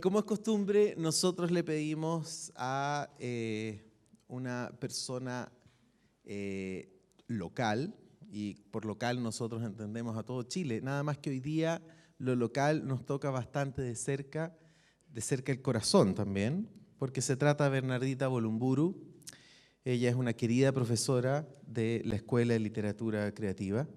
Como es costumbre, nosotros le pedimos a una persona local, y por local nosotros entendemos a todo Chile, nada más que hoy día lo local nos toca bastante de cerca el corazón también, porque se trata de Bernardita Bolumburu. Ella es una querida profesora de la Escuela de Literatura Creativa.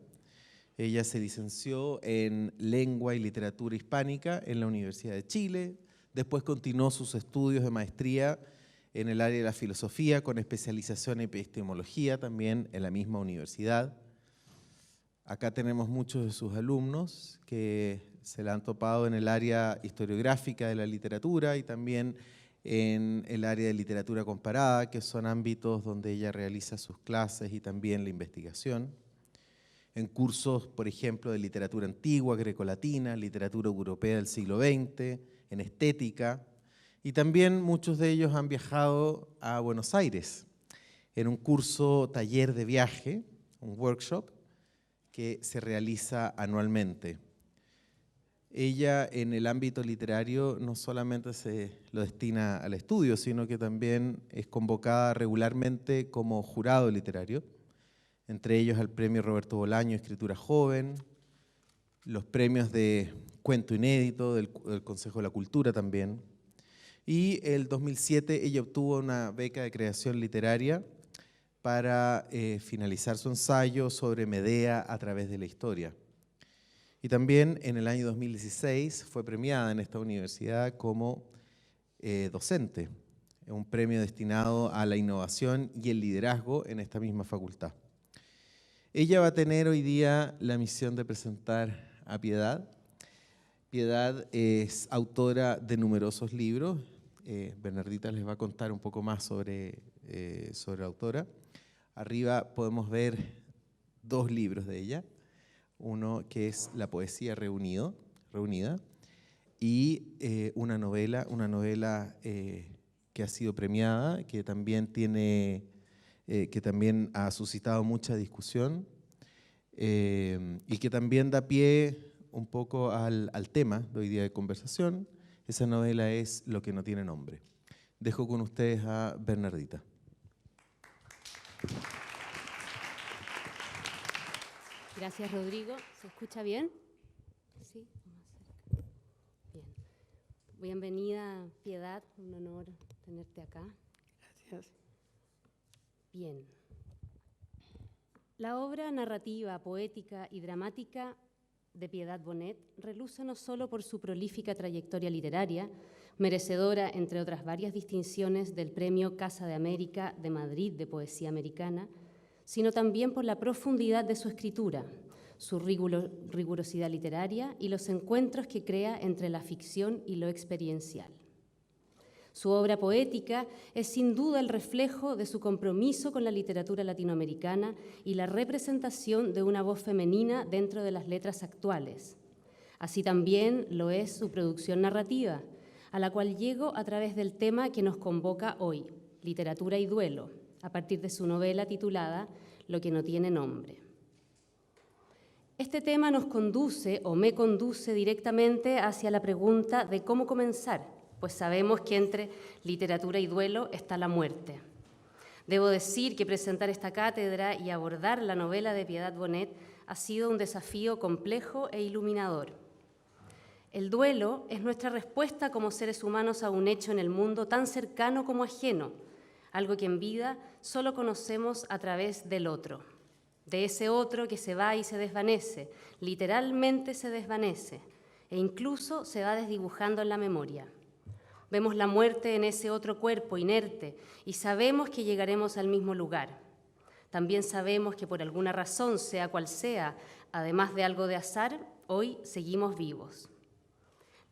Ella se licenció en Lengua y Literatura Hispánica en la Universidad de Chile. Después continuó sus estudios de maestría en el área de la filosofía con especialización en epistemología también en la misma universidad. Acá tenemos muchos de sus alumnos que se la han topado en el área historiográfica de la literatura y también en el área de literatura comparada, que son ámbitos donde ella realiza sus clases y también la investigación. En cursos, por ejemplo, de literatura antigua, grecolatina, literatura europea del siglo XX, en estética, y también muchos de ellos han viajado a Buenos Aires en un curso taller de viaje, un workshop, que se realiza anualmente. Ella en el ámbito literario no solamente se lo destina al estudio, sino que también es convocada regularmente como jurado literario, entre ellos al premio Roberto Bolaño, Escritura Joven, los premios de Cuento Inédito del Consejo de la Cultura también. Y el 2007 ella obtuvo una beca de creación literaria para finalizar su ensayo sobre Medea a través de la historia. Y también en el año 2016 fue premiada en esta universidad como docente, un premio destinado a la innovación y el liderazgo en esta misma facultad. Ella va a tener hoy día la misión de presentar a Piedad. Piedad es autora de numerosos libros. Bernardita les va a contar un poco más sobre la autora. Arriba podemos ver dos libros de ella. Uno que es La poesía reunida, y una novela que ha sido premiada, que también ha suscitado mucha discusión y que también da pie un poco al tema de hoy día de conversación. Esa novela es Lo que no tiene nombre. Dejo con ustedes a Bernardita. Gracias, Rodrigo. ¿Se escucha bien? Sí, bien. Bienvenida, Piedad, un honor tenerte acá. Gracias. Bien. La obra narrativa, poética y dramática de Piedad Bonet reluce no solo por su prolífica trayectoria literaria, merecedora, entre otras varias distinciones, del Premio Casa de América de Madrid de Poesía Americana, sino también por la profundidad de su escritura, su rigurosidad literaria y los encuentros que crea entre la ficción y lo experiencial. Su obra poética es sin duda el reflejo de su compromiso con la literatura latinoamericana y la representación de una voz femenina dentro de las letras actuales. Así también lo es su producción narrativa, a la cual llego a través del tema que nos convoca hoy, literatura y duelo, a partir de su novela titulada Lo que no tiene nombre. Este tema nos conduce, o me conduce directamente hacia la pregunta de cómo comenzar, pues sabemos que entre literatura y duelo está la muerte. Debo decir que presentar esta cátedra y abordar la novela de Piedad Bonet ha sido un desafío complejo e iluminador. El duelo es nuestra respuesta como seres humanos a un hecho en el mundo tan cercano como ajeno, algo que en vida solo conocemos a través del otro, de ese otro que se va y se desvanece, literalmente se desvanece, e incluso se va desdibujando en la memoria. Vemos la muerte en ese otro cuerpo inerte y sabemos que llegaremos al mismo lugar. También sabemos que por alguna razón, sea cual sea, además de algo de azar, hoy seguimos vivos.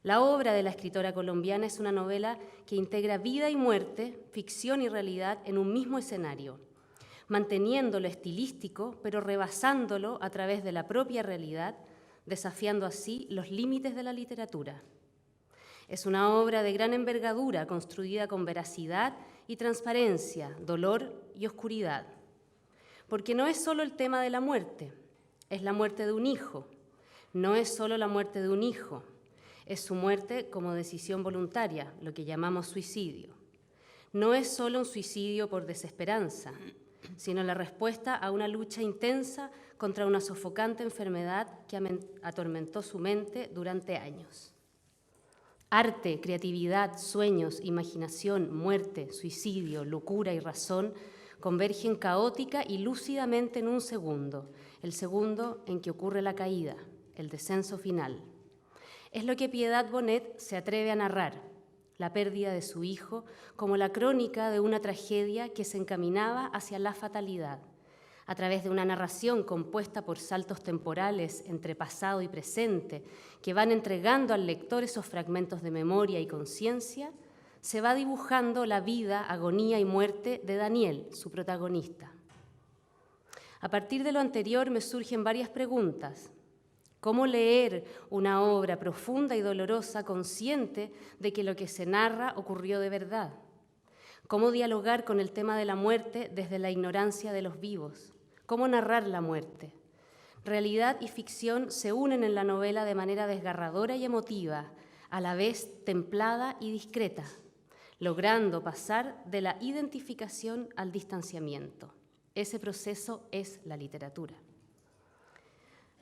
La obra de la escritora colombiana es una novela que integra vida y muerte, ficción y realidad en un mismo escenario, manteniendo lo estilístico, pero rebasándolo a través de la propia realidad, desafiando así los límites de la literatura. Es una obra de gran envergadura, construida con veracidad y transparencia, dolor y oscuridad. Porque no es solo el tema de la muerte, es la muerte de un hijo. No es solo la muerte de un hijo, Es su muerte como decisión voluntaria, lo que llamamos suicidio. No es solo un suicidio por desesperanza, sino la respuesta a una lucha intensa contra una sofocante enfermedad que atormentó su mente durante años. Arte, creatividad, sueños, imaginación, muerte, suicidio, locura y razón convergen caótica y lúcidamente en un segundo, el segundo en que ocurre la caída, el descenso final. Es lo que Piedad Bonet se atreve a narrar, la pérdida de su hijo, como la crónica de una tragedia que se encaminaba hacia la fatalidad, a través de una narración compuesta por saltos temporales entre pasado y presente, que van entregando al lector esos fragmentos de memoria y conciencia, se va dibujando la vida, agonía y muerte de Daniel, su protagonista. A partir de lo anterior me surgen varias preguntas. ¿Cómo leer una obra profunda y dolorosa consciente de que lo que se narra ocurrió de verdad? ¿Cómo dialogar con el tema de la muerte desde la ignorancia de los vivos? ¿Cómo narrar la muerte? Realidad y ficción se unen en la novela de manera desgarradora y emotiva, a la vez templada y discreta, logrando pasar de la identificación al distanciamiento. Ese proceso es la literatura.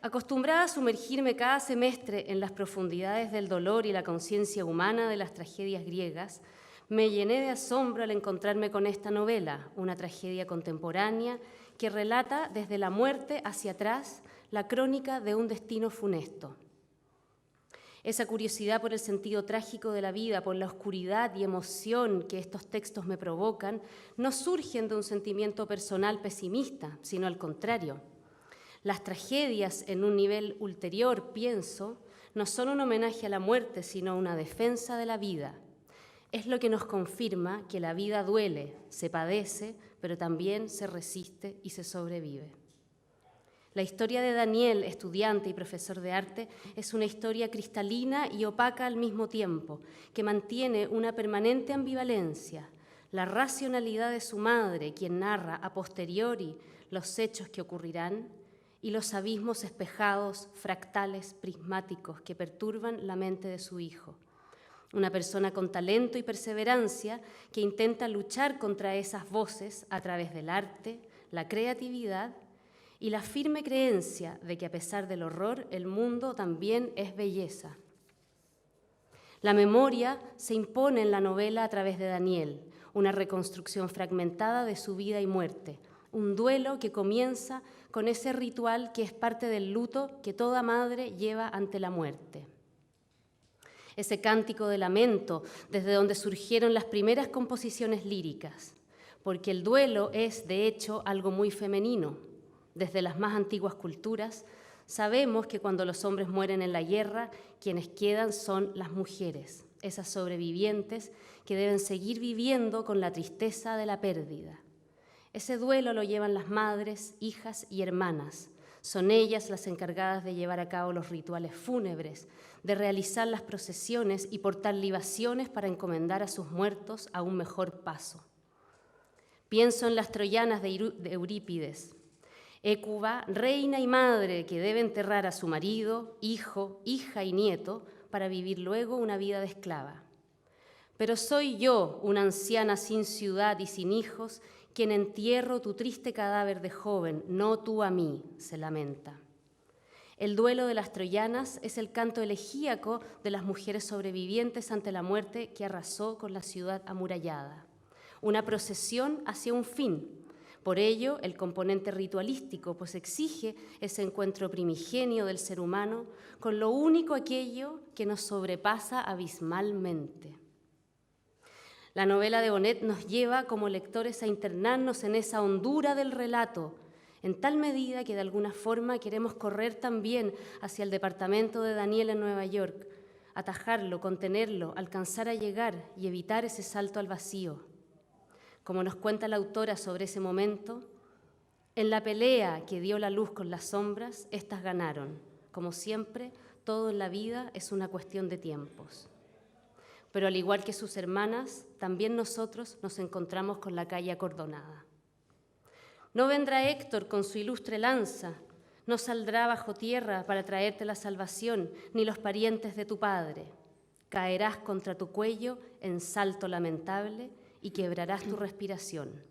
Acostumbrada a sumergirme cada semestre en las profundidades del dolor y la conciencia humana de las tragedias griegas, me llené de asombro al encontrarme con esta novela, una tragedia contemporánea que relata desde la muerte hacia atrás la crónica de un destino funesto. Esa curiosidad por el sentido trágico de la vida, por la oscuridad y emoción que estos textos me provocan, no surgen de un sentimiento personal pesimista, sino al contrario. Las tragedias en un nivel ulterior, pienso, no son un homenaje a la muerte, sino una defensa de la vida. Es lo que nos confirma que la vida duele, se padece, pero también se resiste y se sobrevive. La historia de Daniel, estudiante y profesor de arte, es una historia cristalina y opaca al mismo tiempo, que mantiene una permanente ambivalencia. La racionalidad de su madre, quien narra a posteriori los hechos que ocurrirán, y los abismos espejados, fractales, prismáticos, que perturban la mente de su hijo. Una persona con talento y perseverancia que intenta luchar contra esas voces a través del arte, la creatividad y la firme creencia de que a pesar del horror, el mundo también es belleza. La memoria se impone en la novela a través de Daniel, una reconstrucción fragmentada de su vida y muerte, un duelo que comienza con ese ritual que es parte del luto que toda madre lleva ante la muerte. Ese cántico de lamento desde donde surgieron las primeras composiciones líricas, porque el duelo es, de hecho, algo muy femenino. Desde las más antiguas culturas sabemos que cuando los hombres mueren en la guerra, quienes quedan son las mujeres, esas sobrevivientes que deben seguir viviendo con la tristeza de la pérdida. Ese duelo lo llevan las madres, hijas y hermanas. Son ellas las encargadas de llevar a cabo los rituales fúnebres, de realizar las procesiones y portar libaciones para encomendar a sus muertos a un mejor paso. Pienso en las troyanas de Eurípides. Hécuba, reina y madre que debe enterrar a su marido, hijo, hija y nieto para vivir luego una vida de esclava. Pero soy yo, una anciana sin ciudad y sin hijos, quien entierro tu triste cadáver de joven, no tú a mí, se lamenta. El duelo de las troyanas es el canto elegíaco de las mujeres sobrevivientes ante la muerte que arrasó con la ciudad amurallada. Una procesión hacia un fin. Por ello, el componente ritualístico, pues exige ese encuentro primigenio del ser humano con lo único aquello que nos sobrepasa abismalmente. La novela de Bonet nos lleva como lectores a internarnos en esa hondura del relato, en tal medida que de alguna forma queremos correr también hacia el departamento de Daniel en Nueva York, atajarlo, contenerlo, alcanzar a llegar y evitar ese salto al vacío. Como nos cuenta la autora sobre ese momento, en la pelea que dio la luz con las sombras, estas ganaron. Como siempre, todo en la vida es una cuestión de tiempos. Pero al igual que sus hermanas, también nosotros nos encontramos con la calle acordonada. No vendrá Héctor con su ilustre lanza, No saldrá bajo tierra para traerte la salvación, ni los parientes de tu padre. Caerás contra tu cuello en salto lamentable y quebrarás tu respiración.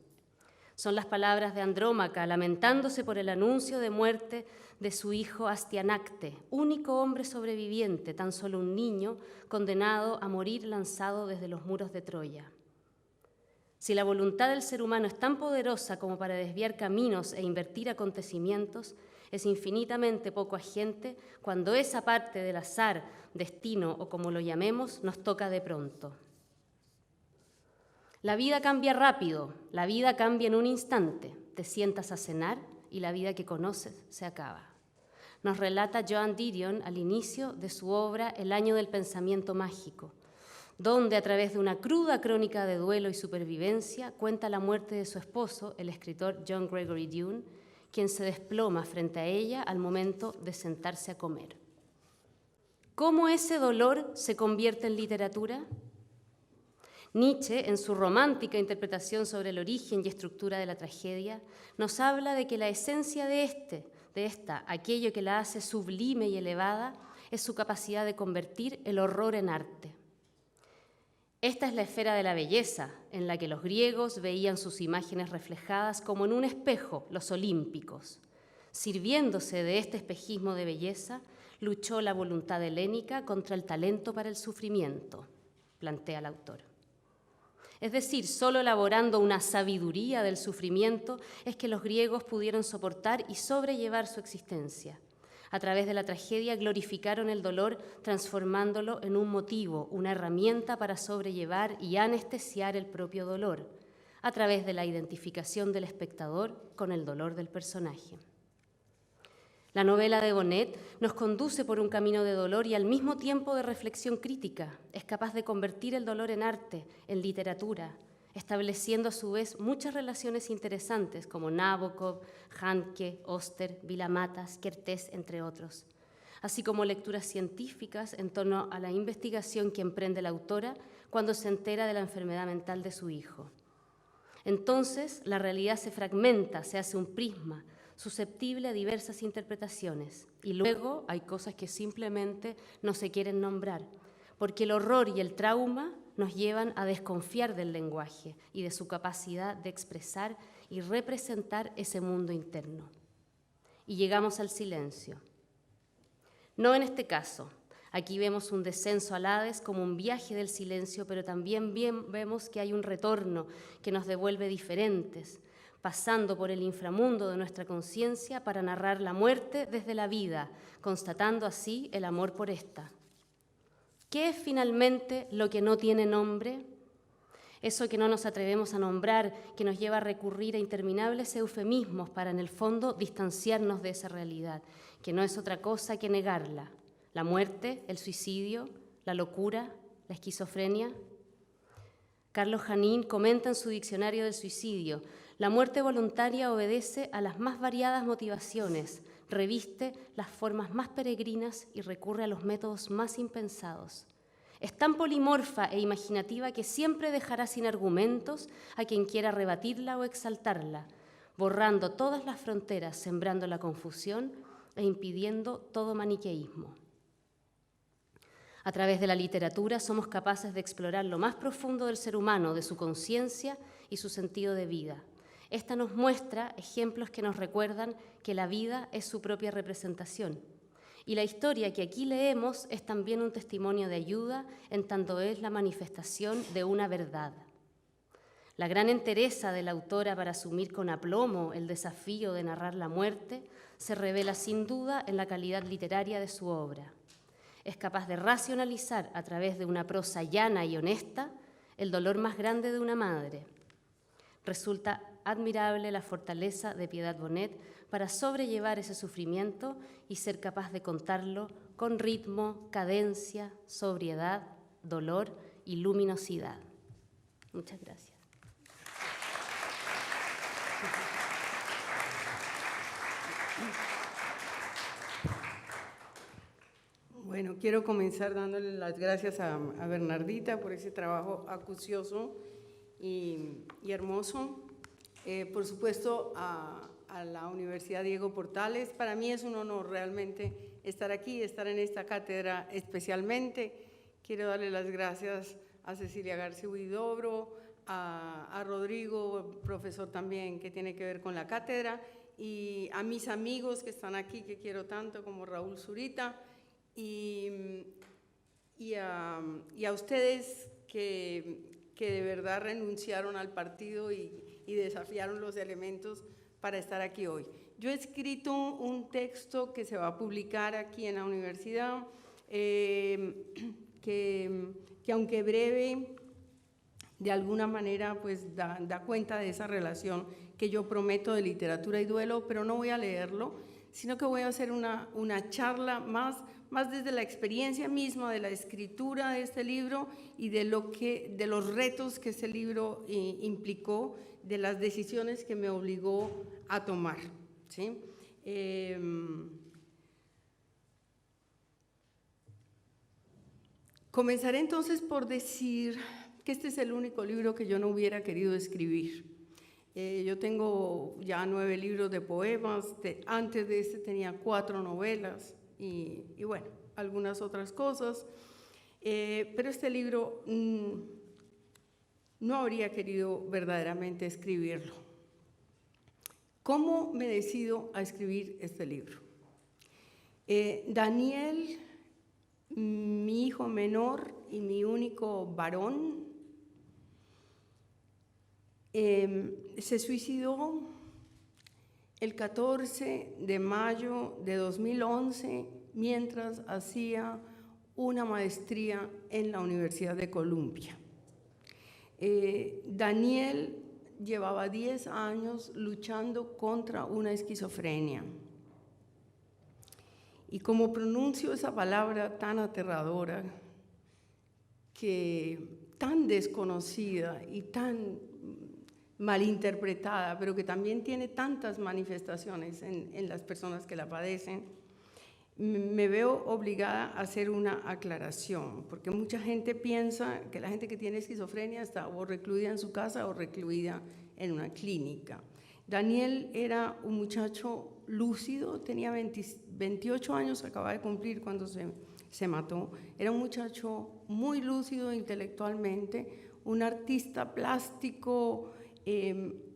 Son las palabras de Andrómaca, lamentándose por el anuncio de muerte de su hijo Astianacte, único hombre sobreviviente, tan solo un niño, condenado a morir lanzado desde los muros de Troya. Si la voluntad del ser humano es tan poderosa como para desviar caminos e invertir acontecimientos, es infinitamente poco agente cuando esa parte del azar, destino o como lo llamemos, nos toca de pronto. La vida cambia rápido, la vida cambia en un instante. Te sientas a cenar y la vida que conoces se acaba. Nos relata Joan Didion al inicio de su obra El año del pensamiento mágico, donde a través de una cruda crónica de duelo y supervivencia cuenta la muerte de su esposo, el escritor John Gregory Dunne, quien se desploma frente a ella al momento de sentarse a comer. ¿Cómo ese dolor se convierte en literatura? Nietzsche, en su romántica interpretación sobre el origen y estructura de la tragedia, nos habla de que la esencia de esta, aquello que la hace sublime y elevada, es su capacidad de convertir el horror en arte. Esta es la esfera de la belleza, en la que los griegos veían sus imágenes reflejadas como en un espejo, los olímpicos. Sirviéndose de este espejismo de belleza, luchó la voluntad helénica contra el talento para el sufrimiento, plantea el autor. Es decir, solo elaborando una sabiduría del sufrimiento es que los griegos pudieron soportar y sobrellevar su existencia. A través de la tragedia glorificaron el dolor, transformándolo en un motivo, una herramienta para sobrellevar y anestesiar el propio dolor, a través de la identificación del espectador con el dolor del personaje. La novela de Bonnet nos conduce por un camino de dolor y al mismo tiempo de reflexión crítica. Es capaz de convertir el dolor en arte, en literatura, estableciendo a su vez muchas relaciones interesantes como Nabokov, Handke, Oster, Vila-Matas, Kertész, entre otros, así como lecturas científicas en torno a la investigación que emprende la autora cuando se entera de la enfermedad mental de su hijo. Entonces, la realidad se fragmenta, se hace un prisma, susceptible a diversas interpretaciones. Y luego hay cosas que simplemente no se quieren nombrar, porque el horror y el trauma nos llevan a desconfiar del lenguaje y de su capacidad de expresar y representar ese mundo interno. Y llegamos al silencio. No en este caso. Aquí vemos un descenso al Hades como un viaje del silencio, pero también vemos que hay un retorno que nos devuelve diferentes, pasando por el inframundo de nuestra conciencia para narrar la muerte desde la vida, constatando así el amor por esta. ¿Qué es finalmente lo que no tiene nombre? Eso que no nos atrevemos a nombrar, que nos lleva a recurrir a interminables eufemismos para, en el fondo, distanciarnos de esa realidad, que no es otra cosa que negarla. La muerte, el suicidio, la locura, la esquizofrenia. Carlos Janín comenta en su diccionario del suicidio: la muerte voluntaria obedece a las más variadas motivaciones, reviste las formas más peregrinas y recurre a los métodos más impensados. Es tan polimorfa e imaginativa que siempre dejará sin argumentos a quien quiera rebatirla o exaltarla, borrando todas las fronteras, sembrando la confusión e impidiendo todo maniqueísmo. A través de la literatura somos capaces de explorar lo más profundo del ser humano, de su conciencia y su sentido de vida. Esta nos muestra ejemplos que nos recuerdan que la vida es su propia representación. Y la historia que aquí leemos es también un testimonio de ayuda en tanto es la manifestación de una verdad. La gran entereza de la autora para asumir con aplomo el desafío de narrar la muerte se revela sin duda en la calidad literaria de su obra. Es capaz de racionalizar a través de una prosa llana y honesta el dolor más grande de una madre. Resulta admirable la fortaleza de Piedad Bonet para sobrellevar ese sufrimiento y ser capaz de contarlo con ritmo, cadencia, sobriedad, dolor y luminosidad. Muchas gracias. Bueno, quiero comenzar dándole las gracias a Bernardita por ese trabajo acucioso y hermoso. Por supuesto, a a la Universidad Diego Portales. Para mí es un honor realmente estar aquí, estar en esta cátedra especialmente. Quiero darle las gracias a Cecilia García Huidobro, a Rodrigo, profesor también que tiene que ver con la cátedra, y a mis amigos que están aquí, que quiero tanto, como Raúl Zurita, y a ustedes que de verdad renunciaron al partido y desafiaron los elementos para estar aquí hoy. Yo he escrito un texto que se va a publicar aquí en la universidad, que aunque breve, de alguna manera pues da cuenta de esa relación que yo prometo de literatura y duelo, pero no voy a leerlo, sino que voy a hacer una charla más desde la experiencia misma de la escritura de este libro y de los retos que ese libro implicó, de las decisiones que me obligó a tomar, ¿sí? Comenzaré entonces por decir que este es el único libro que yo no hubiera querido escribir. Yo tengo ya 9 libros de poemas, antes de este tenía 4 novelas y bueno, algunas otras cosas, pero este libro no habría querido verdaderamente escribirlo. ¿Cómo me decido a escribir este libro? Daniel, mi hijo menor y mi único varón, se suicidó el 14 de mayo de 2011 mientras hacía una maestría en la Universidad de Columbia. Daniel llevaba 10 años luchando contra una esquizofrenia. Y como pronuncio esa palabra tan aterradora, tan desconocida y tan malinterpretada, pero que también tiene tantas manifestaciones en las personas que la padecen, me veo obligada a hacer una aclaración, porque mucha gente piensa que la gente que tiene esquizofrenia está o recluida en su casa o recluida en una clínica. Daniel era un muchacho lúcido, tenía 28 años, acababa de cumplir cuando se mató. Era un muchacho muy lúcido intelectualmente, un artista plástico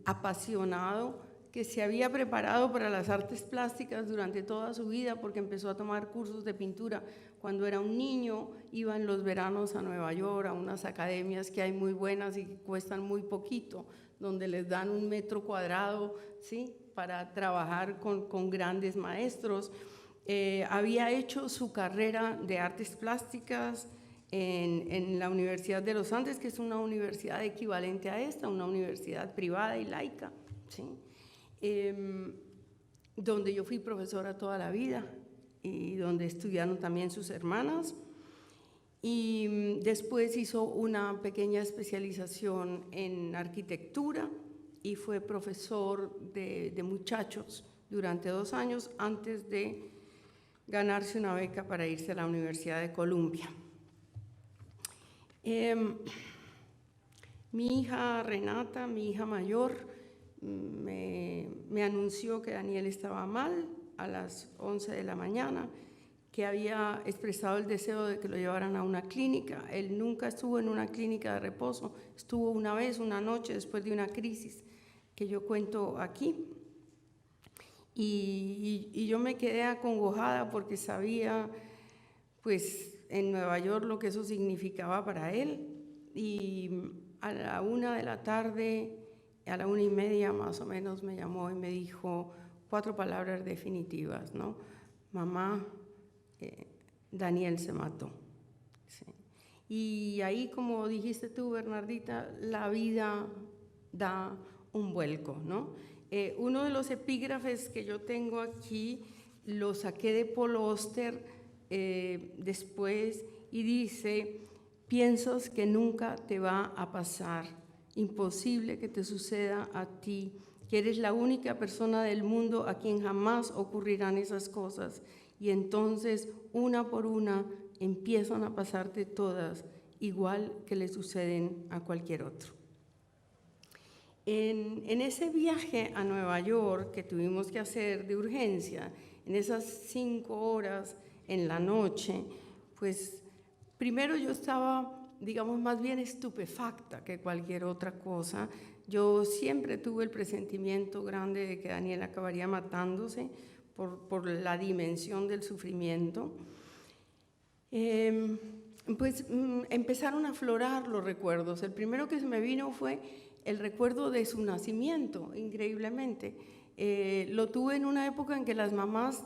apasionado, que se había preparado para las artes plásticas durante toda su vida porque empezó a tomar cursos de pintura cuando era un niño. Iba en los veranos a Nueva York a unas academias que hay muy buenas y que cuestan muy poquito, donde les dan 1 metro cuadrado, ¿sí?, para trabajar con grandes maestros. Había hecho su carrera de artes plásticas en la Universidad de los Andes, que es una universidad equivalente a esta, una universidad privada y laica, ¿sí?, donde yo fui profesora toda la vida y donde estudiaron también sus hermanas. Y después hizo una pequeña especialización en arquitectura y fue profesor de muchachos durante 2 años antes de ganarse una beca para irse a la Universidad de Columbia. Mi hija Renata, mi hija mayor, me anunció que Daniel estaba mal a las 11 de la mañana, que había expresado el deseo de que lo llevaran a una clínica. Él nunca estuvo en una clínica de reposo, estuvo una vez, una noche, después de una crisis que yo cuento aquí. Y yo me quedé acongojada porque sabía, pues, en Nueva York lo que eso significaba para él. Y a la 1 de la tarde, a la 1:30 más o menos, me llamó y me dijo 4 palabras definitivas, ¿no? Mamá, Daniel se mató. Sí. Y ahí, como dijiste tú, Bernardita, la vida da un vuelco, ¿no? Uno de los epígrafes que yo tengo aquí lo saqué de Paul Auster después y dice: piensas que nunca te va a pasar, imposible que te suceda a ti, que eres la única persona del mundo a quien jamás ocurrirán esas cosas, y entonces una por una empiezan a pasarte todas, igual que le suceden a cualquier otro. En ese viaje a Nueva York que tuvimos que hacer de urgencia, en esas 5 horas en la noche, pues primero yo estaba, digamos, más bien estupefacta que cualquier otra cosa. Yo siempre tuve el presentimiento grande de que Daniel acabaría matándose por la dimensión del sufrimiento. Empezaron a aflorar los recuerdos. El primero que se me vino fue el recuerdo de su nacimiento, increíblemente. Lo tuve en una época en que las mamás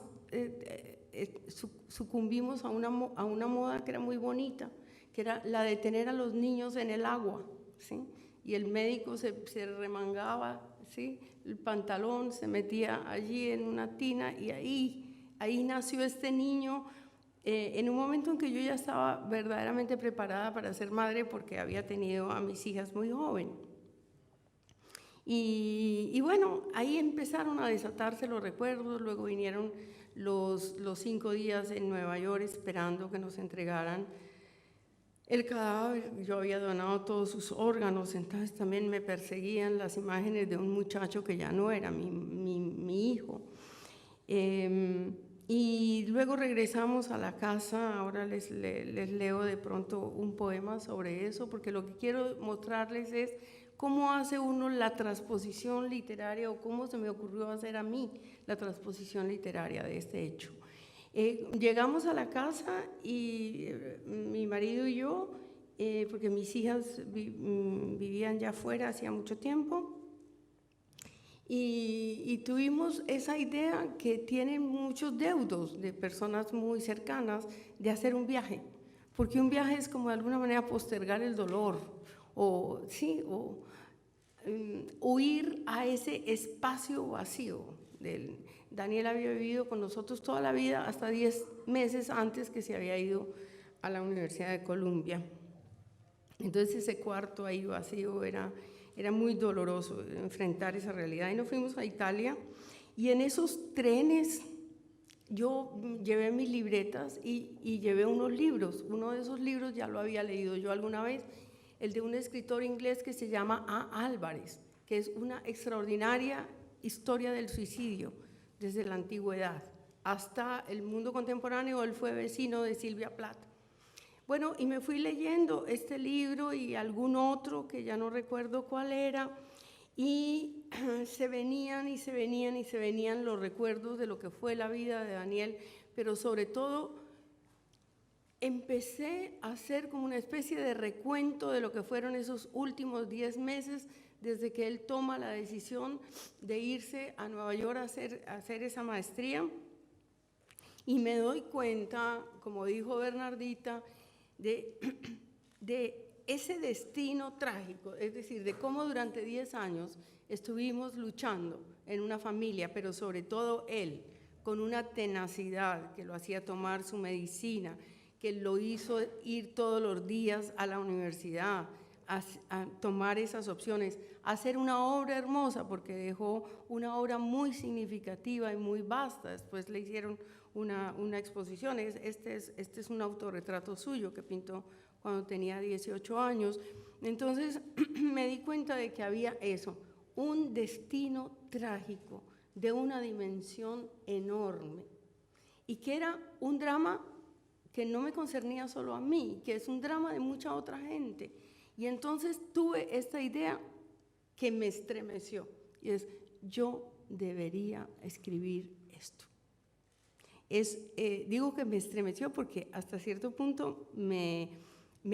sucumbimos a una moda que era muy bonita, que era la de tener a los niños en el agua, ¿sí? Y el médico se remangaba, ¿sí?, el pantalón, se metía allí en una tina y ahí nació este niño. En un momento en que yo ya estaba verdaderamente preparada para ser madre porque había tenido a mis hijas muy joven. Y bueno, ahí empezaron a desatarse los recuerdos, luego vinieron los 5 días en Nueva York esperando que nos entregaran el cadáver. Yo había donado todos sus órganos, entonces también me perseguían las imágenes de un muchacho que ya no era mi hijo. Y luego regresamos a la casa. Ahora les leo de pronto un poema sobre eso, porque lo que quiero mostrarles es cómo hace uno la transposición literaria, o cómo se me ocurrió hacer a mí la transposición literaria de este hecho. Llegamos a la casa y mi marido y yo, porque mis hijas vivían ya afuera hacía mucho tiempo, y tuvimos esa idea que tienen muchos deudos de personas muy cercanas de hacer un viaje, porque un viaje es como de alguna manera postergar el dolor, o huir a ese espacio vacío. Daniel había vivido con nosotros toda la vida, hasta 10 meses antes que se había ido a la Universidad de Columbia. Entonces ese cuarto ahí vacío era muy doloroso enfrentar esa realidad. Y nos fuimos a Italia, y en esos trenes yo llevé mis libretas y llevé unos libros. Uno de esos libros ya lo había leído yo alguna vez, el de un escritor inglés que se llama A. Álvarez, que es una extraordinaria historia del suicidio desde la antigüedad hasta el mundo contemporáneo. Él fue vecino de Silvia Plath. Bueno, y me fui leyendo este libro y algún otro que ya no recuerdo cuál era, y se venían los recuerdos de lo que fue la vida de Daniel, pero sobre todo empecé a hacer como una especie de recuento de lo que fueron esos últimos 10 meses desde que él toma la decisión de irse a Nueva York a hacer esa maestría. Y me doy cuenta, como dijo Bernardita, de ese destino trágico, es decir, de cómo durante 10 años estuvimos luchando en una familia, pero sobre todo él, con una tenacidad que lo hacía tomar su medicina, que lo hizo ir todos los días a la universidad, a tomar esas opciones, a hacer una obra hermosa, porque dejó una obra muy significativa y muy vasta. Después le hicieron una exposición. Este es un autorretrato suyo que pintó cuando tenía 18 años. Entonces me di cuenta de que había eso, un destino trágico de una dimensión enorme, y que era un drama que no me concernía solo a mí, que es un drama de mucha otra gente. Y entonces tuve esta idea que me estremeció, y es: yo debería escribir esto. Digo que me estremeció porque hasta cierto punto me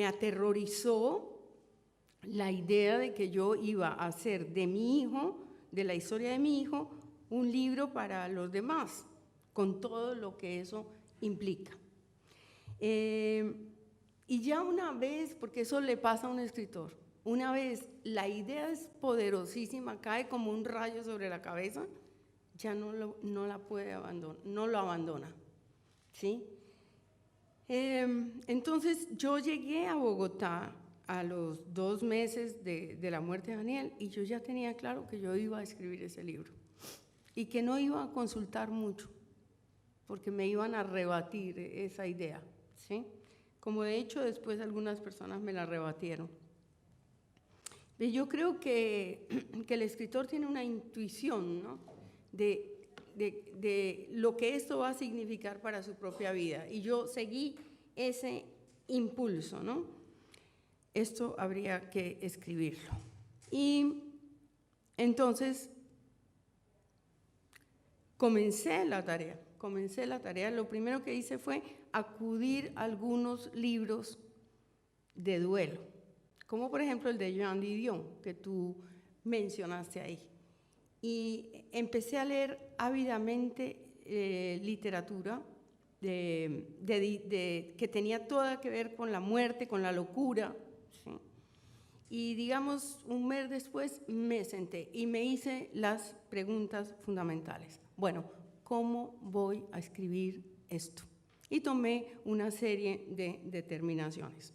aterrorizó la idea de que yo iba a hacer de mi hijo, de la historia de mi hijo, un libro para los demás, con todo lo que eso implica. Y ya una vez, porque eso le pasa a un escritor, una vez la idea es poderosísima, cae como un rayo sobre la cabeza, ya no la puede abandonar, no lo abandona, ¿sí? Entonces yo llegué a Bogotá a los 2 meses de la muerte de Daniel, y yo ya tenía claro que yo iba a escribir ese libro y que no iba a consultar mucho porque me iban a rebatir esa idea, ¿sí? Como de hecho después algunas personas me la rebatieron. Y yo creo que el escritor tiene una intuición, ¿no?, de lo que esto va a significar para su propia vida. Y yo seguí ese impulso, ¿no? Esto habría que escribirlo. Y entonces comencé la tarea. Lo primero que hice fue acudir a algunos libros de duelo, como por ejemplo el de Jean Didion, que tú mencionaste ahí. Y empecé a leer ávidamente literatura que tenía toda que ver con la muerte, con la locura, ¿sí? Y digamos, un mes después me senté y me hice las preguntas fundamentales. Bueno, ¿cómo voy a escribir esto? Y tomé una serie de determinaciones.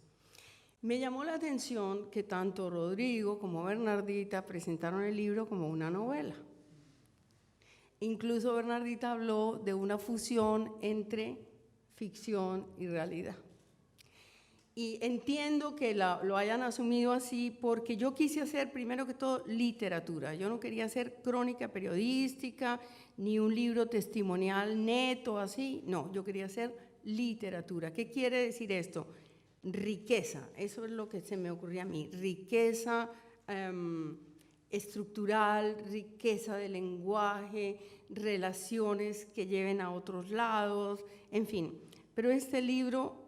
Me llamó la atención que tanto Rodrigo como Bernardita presentaron el libro como una novela. Incluso Bernardita habló de una fusión entre ficción y realidad. Y entiendo que lo hayan asumido así porque yo quise hacer primero que todo literatura. Yo no quería hacer crónica periodística ni un libro testimonial neto así. No, yo quería hacer literatura. ¿Qué quiere decir esto? Riqueza, eso es lo que se me ocurría a mí, riqueza estructural, riqueza de lenguaje, relaciones que lleven a otros lados, en fin. Pero este libro,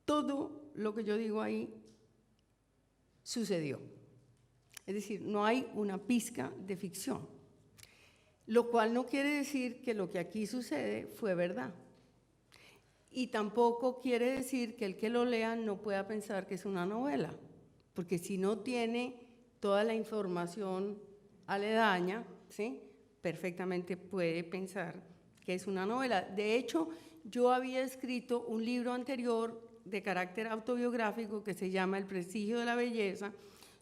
todo lo que yo digo ahí sucedió. Es decir, no hay una pizca de ficción, lo cual no quiere decir que lo que aquí sucede fue verdad. Y tampoco quiere decir que el que lo lea no pueda pensar que es una novela, porque si no tiene toda la información aledaña, ¿sí?, perfectamente puede pensar que es una novela. De hecho, yo había escrito un libro anterior de carácter autobiográfico que se llama El prestigio de la belleza,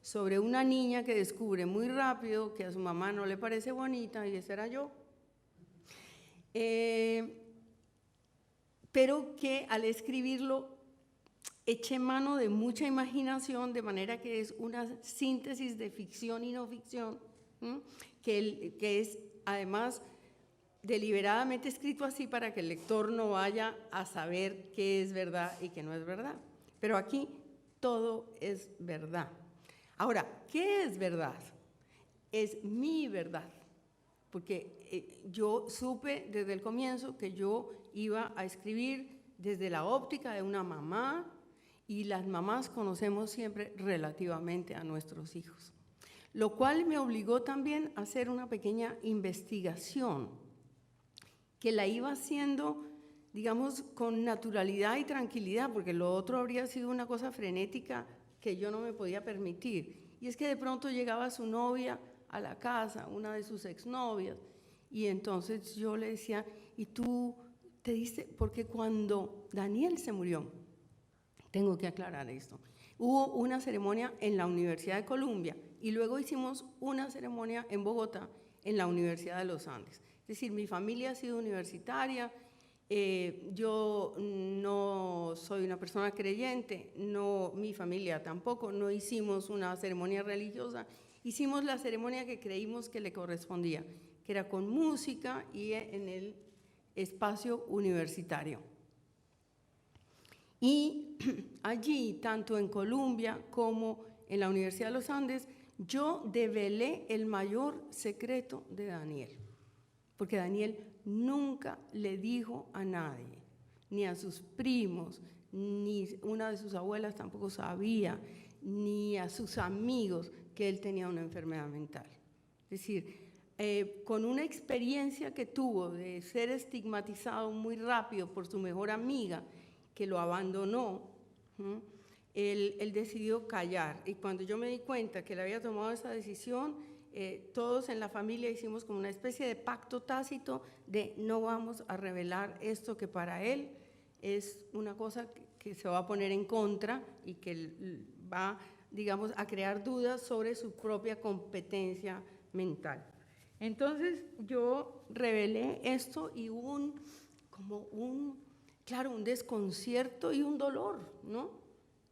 sobre una niña que descubre muy rápido que a su mamá no le parece bonita, y esa era yo. Pero que al escribirlo eché mano de mucha imaginación, de manera que es una síntesis de ficción y no ficción, que es además deliberadamente escrito así para que el lector no vaya a saber qué es verdad y qué no es verdad. Pero aquí todo es verdad. Ahora, ¿qué es verdad? Es mi verdad, porque yo supe desde el comienzo que yo iba a escribir desde la óptica de una mamá, y las mamás conocemos siempre relativamente a nuestros hijos, lo cual me obligó también a hacer una pequeña investigación que la iba haciendo, digamos, con naturalidad y tranquilidad, porque lo otro habría sido una cosa frenética que yo no me podía permitir. Y es que de pronto llegaba su novia a la casa, una de sus exnovias, y entonces yo le decía, ¿y tú te diste? Porque cuando Daniel se murió, tengo que aclarar esto, hubo una ceremonia en la Universidad de Columbia y luego hicimos una ceremonia en Bogotá, en la Universidad de los Andes. Es decir, mi familia ha sido universitaria, yo no soy una persona creyente, no, mi familia tampoco, no hicimos una ceremonia religiosa, hicimos la ceremonia que creímos que le correspondía, que era con música y en el espacio universitario. Y allí, tanto en Columbia como en la Universidad de los Andes, yo develé el mayor secreto de Daniel, porque Daniel nunca le dijo a nadie, ni a sus primos, ni una de sus abuelas tampoco sabía, ni a sus amigos que él tenía una enfermedad mental. Es decir, con una experiencia que tuvo de ser estigmatizado muy rápido por su mejor amiga, que lo abandonó, él decidió callar. Y cuando yo me di cuenta que él había tomado esa decisión, todos en la familia hicimos como una especie de pacto tácito de no vamos a revelar esto que para él es una cosa que se va a poner en contra y que va, digamos, a crear dudas sobre su propia competencia mental. Entonces yo revelé esto y hubo claro, un desconcierto y un dolor, ¿no?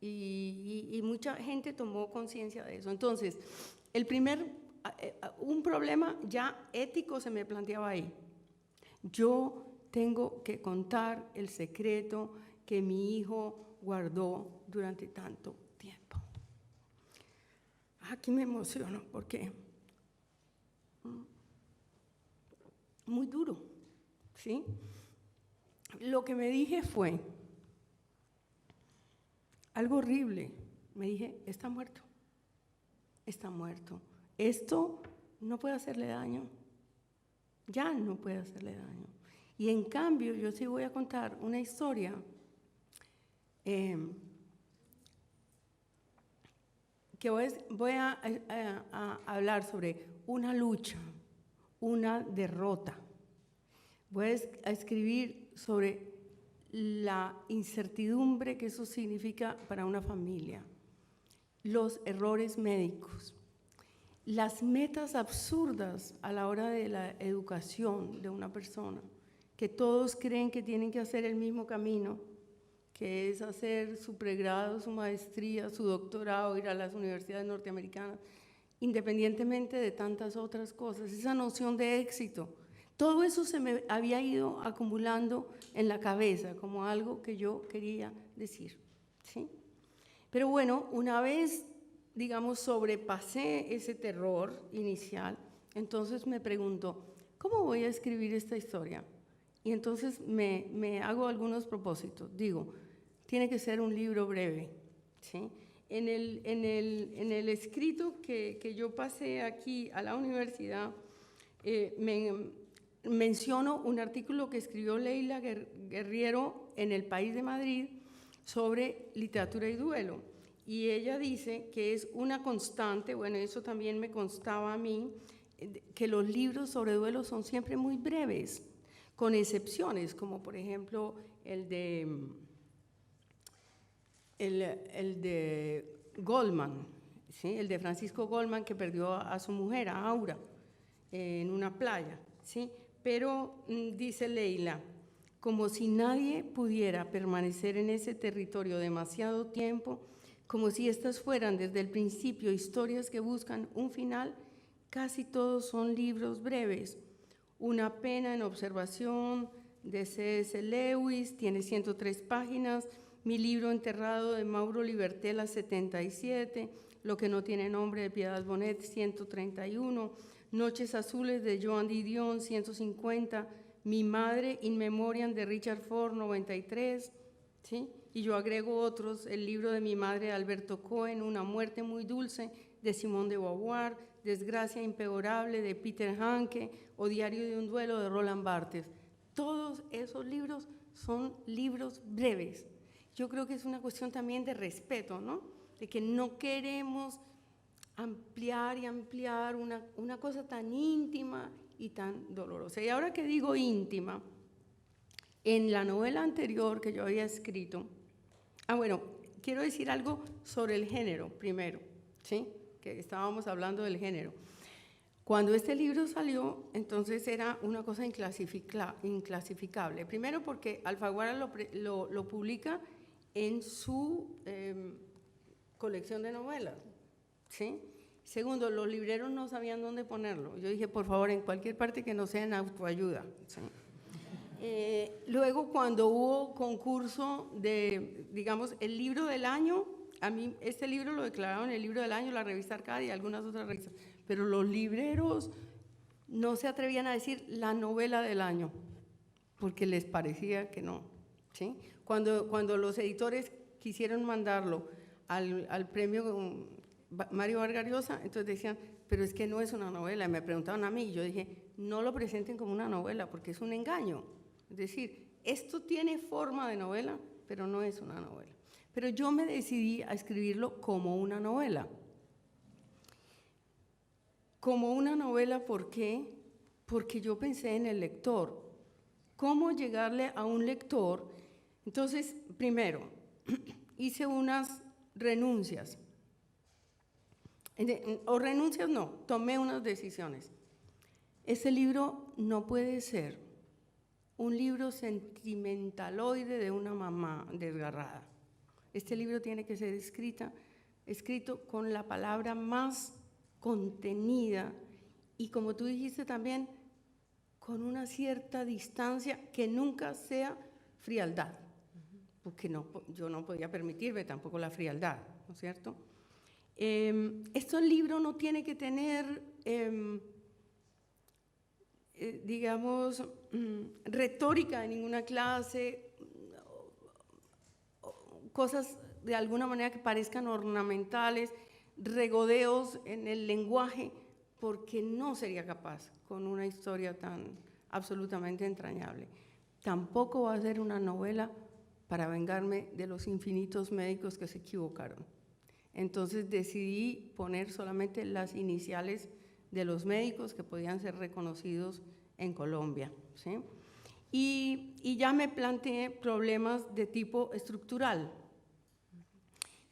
y mucha gente tomó conciencia de eso. Entonces, un problema ya ético se me planteaba ahí. Yo tengo que contar el secreto que mi hijo guardó durante tanto tiempo. Aquí me emociono porque muy duro, ¿sí? Lo que me dije fue algo horrible. Me dije, está muerto, está muerto. Esto no puede hacerle daño, ya no puede hacerle daño. Y en cambio, yo sí voy a contar una historia que voy a hablar sobre una lucha, una derrota. Voy a escribir sobre la incertidumbre que eso significa para una familia, los errores médicos, las metas absurdas a la hora de la educación de una persona, que todos creen que tienen que hacer el mismo camino, que es hacer su pregrado, su maestría, su doctorado, ir a las universidades norteamericanas, independientemente de tantas otras cosas. Esa noción de éxito, todo eso se me había ido acumulando en la cabeza como algo que yo quería decir, ¿sí? Pero bueno, una vez, digamos, sobrepasé ese terror inicial, entonces me pregunto, ¿cómo voy a escribir esta historia? Y entonces me hago algunos propósitos. Digo, tiene que ser un libro breve, ¿sí? En el escrito que yo pasé aquí a la universidad, menciono un artículo que escribió Leila Guerriero en El País de Madrid sobre literatura y duelo. Y ella dice que es una constante, bueno, eso también me constaba a mí, que los libros sobre duelo son siempre muy breves, con excepciones, como por ejemplo el de Goldman, ¿sí? El de Francisco Goldman, que perdió a su mujer, a Aura, en una playa, ¿sí? Pero dice Leila, como si nadie pudiera permanecer en ese territorio demasiado tiempo, como si estas fueran desde el principio historias que buscan un final, casi todos son libros breves. Una pena en observación de C.S. Lewis, tiene 103 páginas. Mi libro Enterrado de Mauro Libertela, 77. Lo que no tiene nombre de Piedad Bonet, 131. Noches Azules de Joan Didion, 150. Mi madre, In Memoriam de Richard Ford, 93. ¿Sí? Y yo agrego otros, el libro de mi madre, Alberto Cohen, Una muerte muy dulce, de Simone de Beauvoir, Desgracia impeorable, de Peter Hanke, o Diario de un duelo, de Roland Barthes. Todos esos libros son libros breves. Yo creo que es una cuestión también de respeto, ¿no? De que no queremos ampliar y ampliar una cosa tan íntima y tan dolorosa. Y ahora que digo íntima, en la novela anterior que yo había escrito, bueno, quiero decir algo sobre el género primero, ¿sí? Que estábamos hablando del género. Cuando este libro salió, entonces era una cosa inclasificable. Primero porque Alfaguara lo publica en su colección de novelas, ¿sí? Segundo, los libreros no sabían dónde ponerlo. Yo dije, por favor, en cualquier parte que no sea en autoayuda, ¿sí? Luego, cuando hubo concurso de, digamos, el libro del año, a mí este libro lo declararon el libro del año, la revista Arcadia y algunas otras revistas, pero los libreros no se atrevían a decir la novela del año, porque les parecía que no, ¿sí? Cuando los editores quisieron mandarlo al premio Mario Vargas Llosa, entonces decían, pero es que no es una novela, y me preguntaban a mí, y yo dije, no lo presenten como una novela, porque es un engaño. Es decir, esto tiene forma de novela, pero no es una novela. Pero yo me decidí a escribirlo como una novela. Como una novela, ¿por qué? Porque yo pensé en el lector. ¿Cómo llegarle a un lector? Entonces, primero, hice unas renuncias. O renuncias no, tomé unas decisiones. Ese libro no puede ser un libro sentimentaloide de una mamá desgarrada. Este libro tiene que ser escrito con la palabra más contenida y, como tú dijiste también, con una cierta distancia que nunca sea frialdad, porque yo no podía permitirme tampoco la frialdad, ¿no es cierto? Este libro no tiene que tener, digamos, retórica de ninguna clase, cosas de alguna manera que parezcan ornamentales, regodeos en el lenguaje, porque no sería capaz con una historia tan absolutamente entrañable. Tampoco va a ser una novela para vengarme de los infinitos médicos que se equivocaron. Entonces decidí poner solamente las iniciales de los médicos que podían ser reconocidos en Colombia, ¿sí? Y ya me planteé problemas de tipo estructural.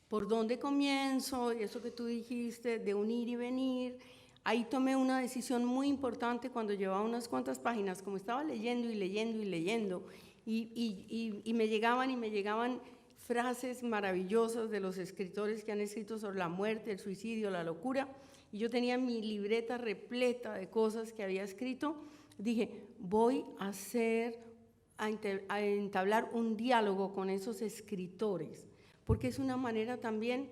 ¿Por dónde comienzo? Y eso que tú dijiste de unir y venir. Ahí tomé una decisión muy importante cuando llevaba unas cuantas páginas, como estaba leyendo y leyendo y leyendo, y me llegaban frases maravillosas de los escritores que han escrito sobre la muerte, el suicidio, la locura, y yo tenía mi libreta repleta de cosas que había escrito. Dije, voy a entablar un diálogo con esos escritores, porque es una manera también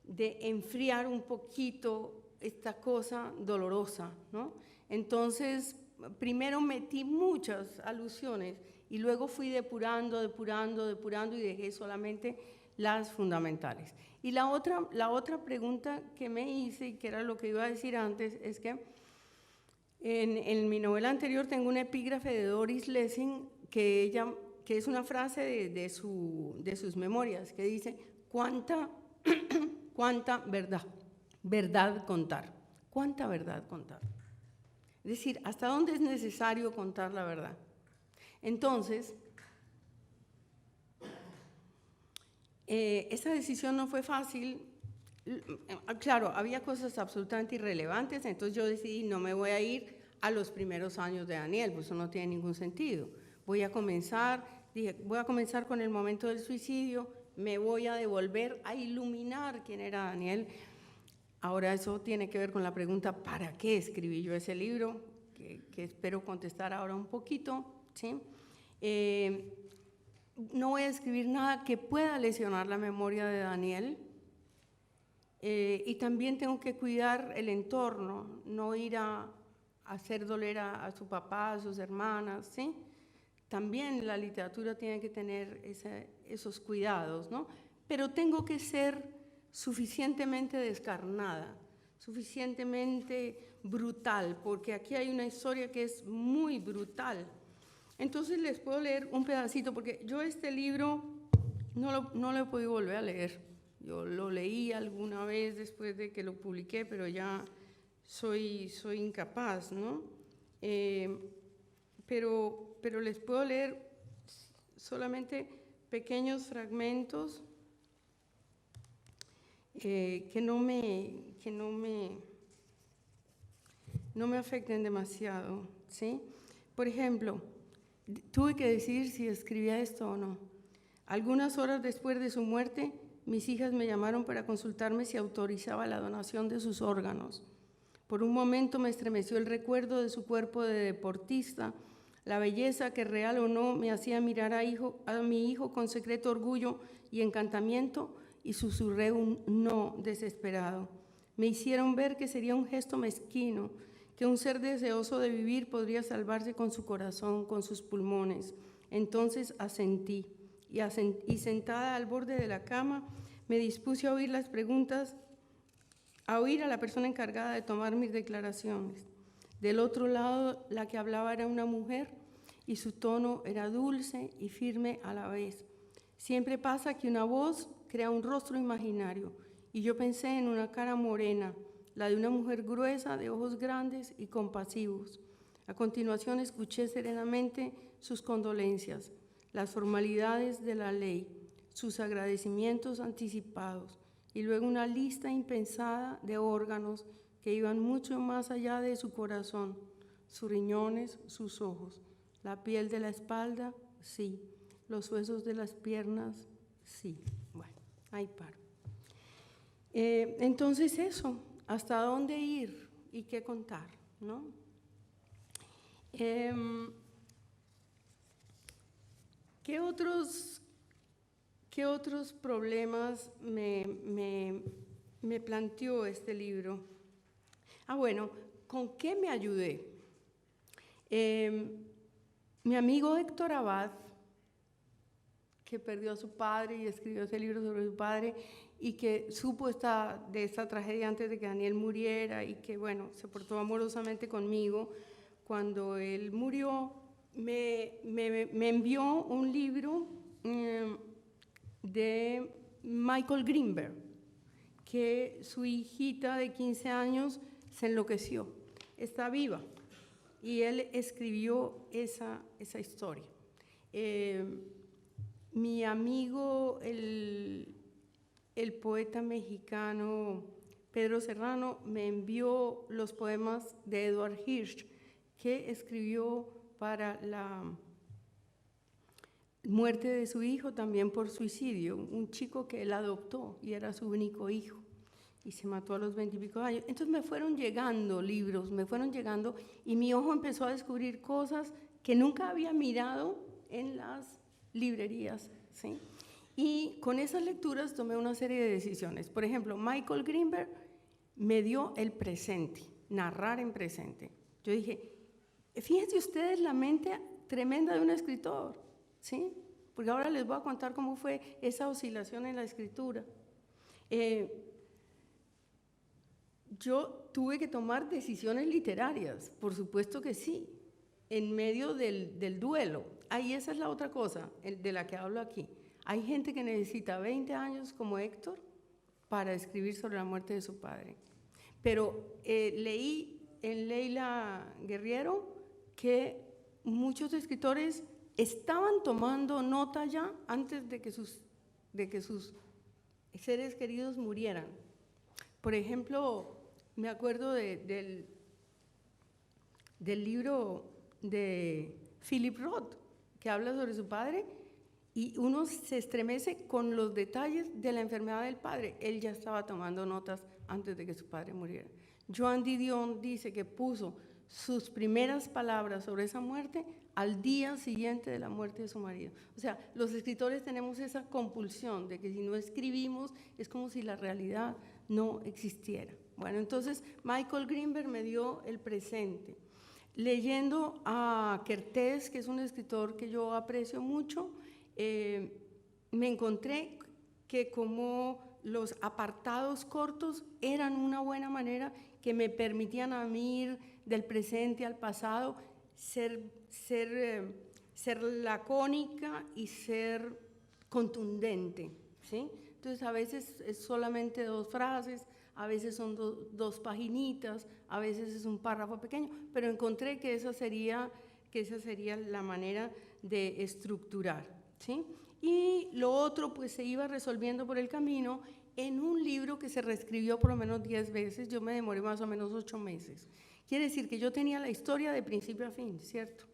de enfriar un poquito esta cosa dolorosa, ¿no? Entonces, primero metí muchas alusiones y luego fui depurando y dejé solamente las fundamentales. Y la otra pregunta que me hice, y que era lo que iba a decir antes, es que en mi novela anterior tengo un epígrafe de Doris Lessing que es una frase de sus memorias, que dice: ¿cuánta verdad contar? ¿Cuánta verdad contar? Es decir, ¿hasta dónde es necesario contar la verdad? Entonces, esa decisión no fue fácil. Claro, había cosas absolutamente irrelevantes, entonces yo decidí, no me voy a ir a los primeros años de Daniel, pues eso no tiene ningún sentido. Voy a comenzar con el momento del suicidio, me voy a devolver a iluminar quién era Daniel. Ahora eso tiene que ver con la pregunta, ¿para qué escribí yo ese libro? Que espero contestar ahora un poquito, ¿sí? No voy a escribir nada que pueda lesionar la memoria de Daniel, y también tengo que cuidar el entorno, no ir a hacer doler a su papá, a sus hermanas, ¿sí? También la literatura tiene que tener esos cuidados, ¿no? Pero tengo que ser suficientemente descarnada, suficientemente brutal, porque aquí hay una historia que es muy brutal. Entonces les puedo leer un pedacito, porque yo este libro no lo he podido volver a leer. Yo lo leí alguna vez después de que lo publiqué, pero ya soy incapaz, ¿no? Pero les puedo leer solamente pequeños fragmentos que no me afecten demasiado, ¿sí? Por ejemplo, tuve que decidir si escribía esto o no. Algunas horas después de su muerte, mis hijas me llamaron para consultarme si autorizaba la donación de sus órganos. Por un momento me estremeció el recuerdo de su cuerpo de deportista, la belleza que, real o no, me hacía mirar a mi hijo con secreto orgullo y encantamiento, y susurré un no desesperado. Me hicieron ver que sería un gesto mezquino, que un ser deseoso de vivir podría salvarse con su corazón, con sus pulmones. Entonces asentí, y sentada al borde de la cama, me dispuse a oír las preguntas, a oír a la persona encargada de tomar mis declaraciones. Del otro lado, la que hablaba era una mujer, y su tono era dulce y firme a la vez. Siempre pasa que una voz crea un rostro imaginario, y yo pensé en una cara morena, la de una mujer gruesa, de ojos grandes y compasivos. A continuación escuché serenamente sus condolencias, las formalidades de la ley, sus agradecimientos anticipados, y luego una lista impensada de órganos que iban mucho más allá de su corazón: sus riñones, sus ojos, la piel de la espalda, sí, los huesos de las piernas, sí. Bueno, Ahí paro. Entonces eso, hasta dónde ir y qué contar, ¿no? ¿Qué otros problemas me planteó este libro? Bueno, ¿con qué me ayudé? Mi amigo Héctor Abad, que perdió a su padre y escribió ese libro sobre su padre, y que supo de esta tragedia antes de que Daniel muriera, y que, bueno, se portó amorosamente conmigo. Cuando él murió, me envió un libro de Michael Greenberg, que su hijita de 15 años se enloqueció, está viva, y él escribió esa historia. Mi amigo, el poeta mexicano Pedro Serrano, me envió los poemas de Edward Hirsch, que escribió para la muerte de su hijo, también por suicidio, un chico que él adoptó y era su único hijo, y se mató a los 20 y pico años. Entonces me fueron llegando libros, y mi ojo empezó a descubrir cosas que nunca había mirado en las librerías, ¿sí? Y con esas lecturas tomé una serie de decisiones. Por ejemplo, Michael Greenberg me dio el presente, narrar en presente. Yo dije, fíjense ustedes la mente tremenda de un escritor, ¿sí? Porque ahora les voy a contar cómo fue esa oscilación en la escritura. Yo tuve que tomar decisiones literarias, por supuesto que sí, en medio del duelo. Ahí esa es la otra cosa de la que hablo aquí. Hay gente que necesita 20 años como Héctor para escribir sobre la muerte de su padre. Pero leí en Leila Guerriero que muchos escritores estaban tomando nota ya antes de que sus seres queridos murieran. Por ejemplo, me acuerdo del libro de Philip Roth, que habla sobre su padre, y uno se estremece con los detalles de la enfermedad del padre. Él ya estaba tomando notas antes de que su padre muriera. Joan Didion dice que puso sus primeras palabras sobre esa muerte al día siguiente de la muerte de su marido. O sea, los escritores tenemos esa compulsión de que si no escribimos es como si la realidad no existiera. Bueno, entonces Michael Greenberg me dio el presente. Leyendo a Kertész, que es un escritor que yo aprecio mucho, me encontré que como los apartados cortos eran una buena manera que me permitían a mí ir del presente al pasado, ser lacónica y ser contundente, ¿sí? Entonces a veces es solamente 2 frases, a veces son dos paginitas, a veces es un párrafo pequeño, pero encontré que esa sería la manera de estructurar, ¿sí? Y lo otro pues se iba resolviendo por el camino en un libro que se reescribió por lo menos 10 veces. Yo me demoré más o menos 8 meses. Quiere decir que yo tenía la historia de principio a fin, ¿cierto?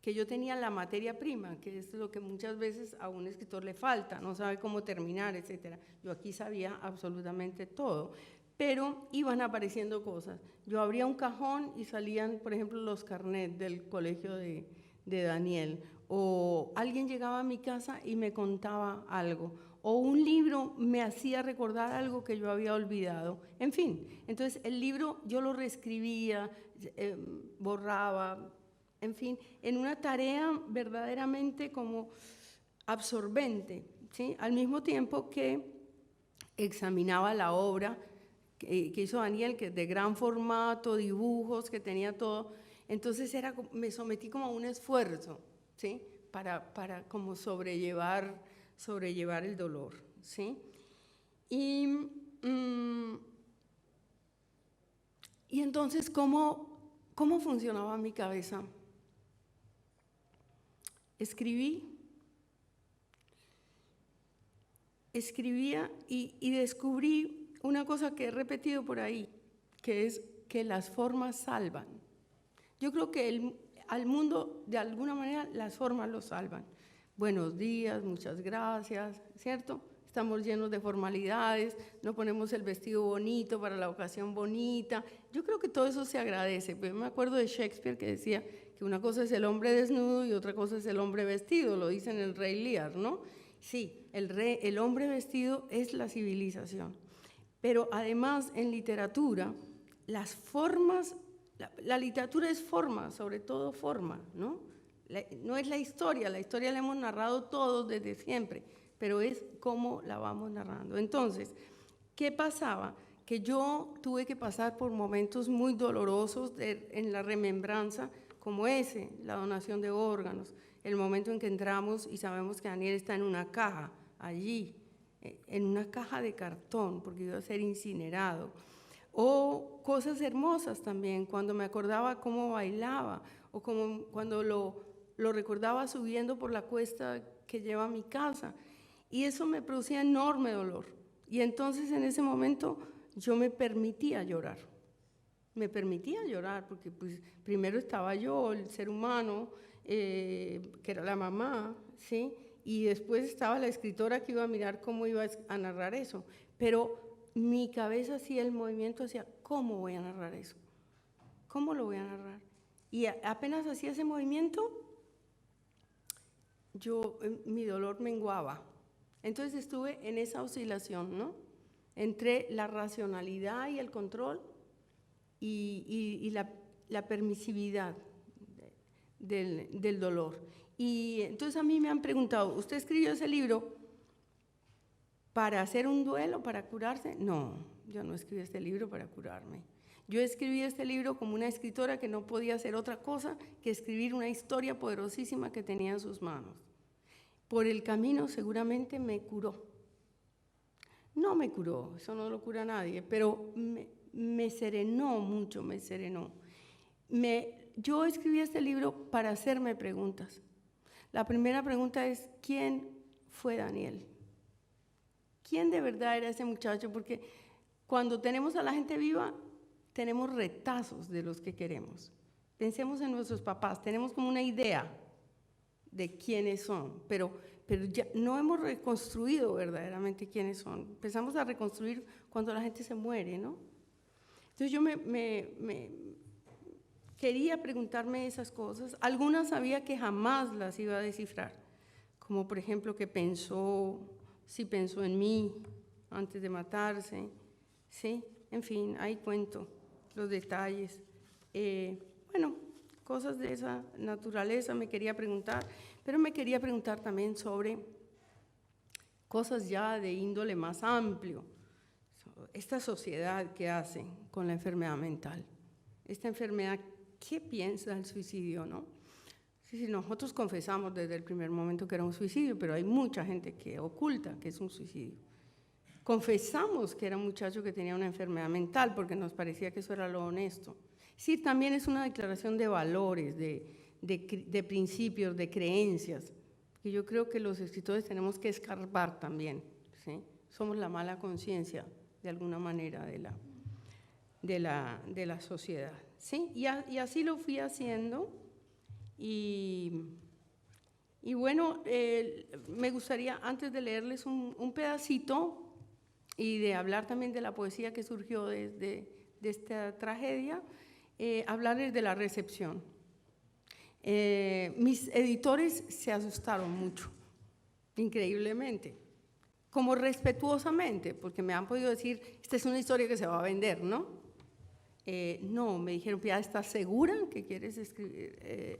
Que yo tenía la materia prima, que es lo que muchas veces a un escritor le falta, no sabe cómo terminar, etc. Yo aquí sabía absolutamente todo, pero iban apareciendo cosas. Yo abría un cajón y salían, por ejemplo, los carnets del colegio de Daniel, o alguien llegaba a mi casa y me contaba algo, o un libro me hacía recordar algo que yo había olvidado. En fin, entonces el libro yo lo reescribía, borraba, en fin, en una tarea verdaderamente como absorbente, ¿sí? Al mismo tiempo que examinaba la obra que hizo Daniel, que es de gran formato, dibujos, que tenía todo. Entonces me sometí como a un esfuerzo, ¿sí? Para como sobrellevar el dolor, ¿sí? Y entonces, ¿cómo funcionaba mi cabeza? Escribía y descubrí una cosa que he repetido por ahí, que es que las formas salvan. Yo creo que al mundo, de alguna manera, las formas lo salvan. Buenos días, muchas gracias, ¿cierto? estamos llenos de formalidades, no ponemos el vestido bonito para la ocasión bonita. Yo creo que todo eso se agradece. Yo me acuerdo de Shakespeare que decía que una cosa es el hombre desnudo y otra cosa es el hombre vestido, lo dice en el Rey Lear, ¿no? Sí, el hombre vestido es la civilización. Pero además en literatura, las formas, la literatura es forma, sobre todo forma, ¿no? No es la historia la hemos narrado todos desde siempre, pero es cómo la vamos narrando. Entonces, ¿qué pasaba? Que yo tuve que pasar por momentos muy dolorosos en la remembranza, como ese, la donación de órganos, el momento en que entramos y sabemos que Daniel está en una caja, allí, en una caja de cartón, porque iba a ser incinerado. O cosas hermosas también, cuando me acordaba cómo bailaba, o como cuando lo recordaba subiendo por la cuesta que lleva a mi casa. Y eso me producía enorme dolor. Y entonces en ese momento yo me permitía llorar. Me permitía llorar porque pues, primero estaba yo, el ser humano, que era la mamá, ¿sí? Y después estaba la escritora que iba a mirar cómo iba a narrar eso. Pero mi cabeza hacía el movimiento hacia, ¿cómo voy a narrar eso? ¿Cómo lo voy a narrar? Y apenas hacía ese movimiento, mi dolor menguaba. Entonces estuve en esa oscilación, ¿no? Entre la racionalidad y el control y la permisividad del dolor. Y entonces a mí me han preguntado, ¿usted escribió ese libro para hacer un duelo, para curarse? No, yo no escribí este libro para curarme. Yo escribí este libro como una escritora que no podía hacer otra cosa que escribir una historia poderosísima que tenía en sus manos. Por el camino seguramente me curó. No me curó, eso no lo cura nadie, pero me serenó mucho, me serenó. Yo escribí este libro para hacerme preguntas. La primera pregunta es, ¿quién fue Daniel? ¿Quién de verdad era ese muchacho? Porque cuando tenemos a la gente viva, tenemos retazos de los que queremos. Pensemos en nuestros papás, tenemos como una idea de quiénes son, pero ya no hemos reconstruido verdaderamente quiénes son. Empezamos a reconstruir cuando la gente se muere, ¿no? Entonces yo quería preguntarme esas cosas. Algunas sabía que jamás las iba a descifrar, como por ejemplo que si pensó en mí antes de matarse, ¿sí? En fin, ahí cuento los detalles. Bueno, cosas de esa naturaleza me quería preguntar, pero me quería preguntar también sobre cosas ya de índole más amplio. Esta sociedad que hace con la enfermedad mental, esta enfermedad, ¿qué piensa el suicidio, no? Sí, nosotros confesamos desde el primer momento que era un suicidio, pero hay mucha gente que oculta que es un suicidio. Confesamos que era un muchacho que tenía una enfermedad mental porque nos parecía que eso era lo honesto. Sí, también es una declaración de valores, de principios, de creencias, que yo creo que los escritores tenemos que escarbar también, ¿sí? Somos la mala conciencia, de alguna manera, de la sociedad, ¿sí? Y así lo fui haciendo, y bueno, me gustaría, antes de leerles un pedacito y de hablar también de la poesía que surgió de esta tragedia, hablarles de la recepción. Mis editores se asustaron mucho, increíblemente, como respetuosamente, porque me han podido decir, esta es una historia que se va a vender, ¿no? No, me dijeron, ¿ya estás segura que quieres escribir?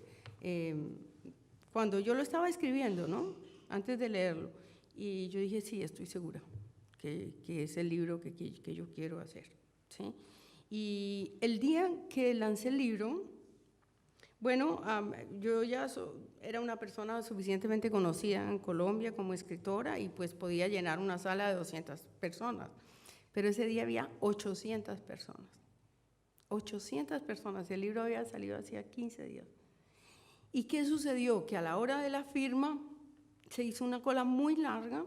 Cuando yo lo estaba escribiendo, ¿no? Antes de leerlo, y yo dije, sí, estoy segura que es el libro que yo quiero hacer, ¿sí? Y el día que lancé el libro, bueno, yo ya era una persona suficientemente conocida en Colombia como escritora y pues podía llenar una sala de 200 personas, pero ese día había 800 personas. 800 personas, el libro había salido hacía 15 días. ¿Y qué sucedió? Que a la hora de la firma se hizo una cola muy larga.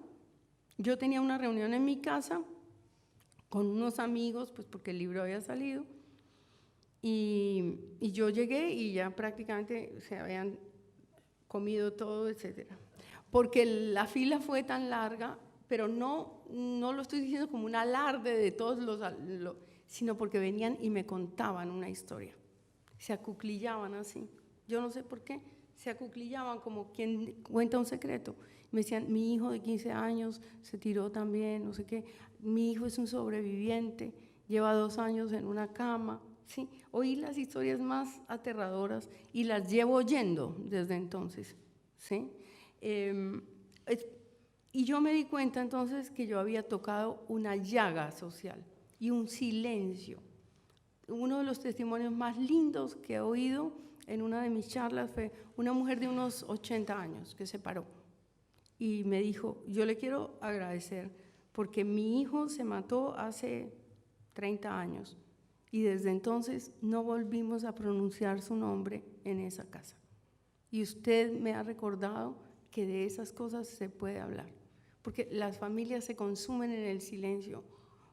Yo tenía una reunión en mi casa con unos amigos, pues porque el libro había salido, y yo llegué y ya prácticamente se habían comido todo, etcétera. Porque la fila fue tan larga, pero no lo estoy diciendo como un alarde de todos sino porque venían y me contaban una historia. Se acuclillaban así. Yo no sé por qué, se acuclillaban como quien cuenta un secreto. Me decían, mi hijo de 15 años se tiró también, no sé qué. Mi hijo es un sobreviviente, lleva 2 años en una cama. ¿Sí? Oí las historias más aterradoras y las llevo oyendo desde entonces. ¿Sí? Y yo me di cuenta entonces que yo había tocado una llaga social y un silencio. Uno de los testimonios más lindos que he oído en una de mis charlas fue una mujer de unos 80 años que se paró y me dijo, yo le quiero agradecer porque mi hijo se mató hace 30 años y desde entonces no volvimos a pronunciar su nombre en esa casa. Y usted me ha recordado que de esas cosas se puede hablar, porque las familias se consumen en el silencio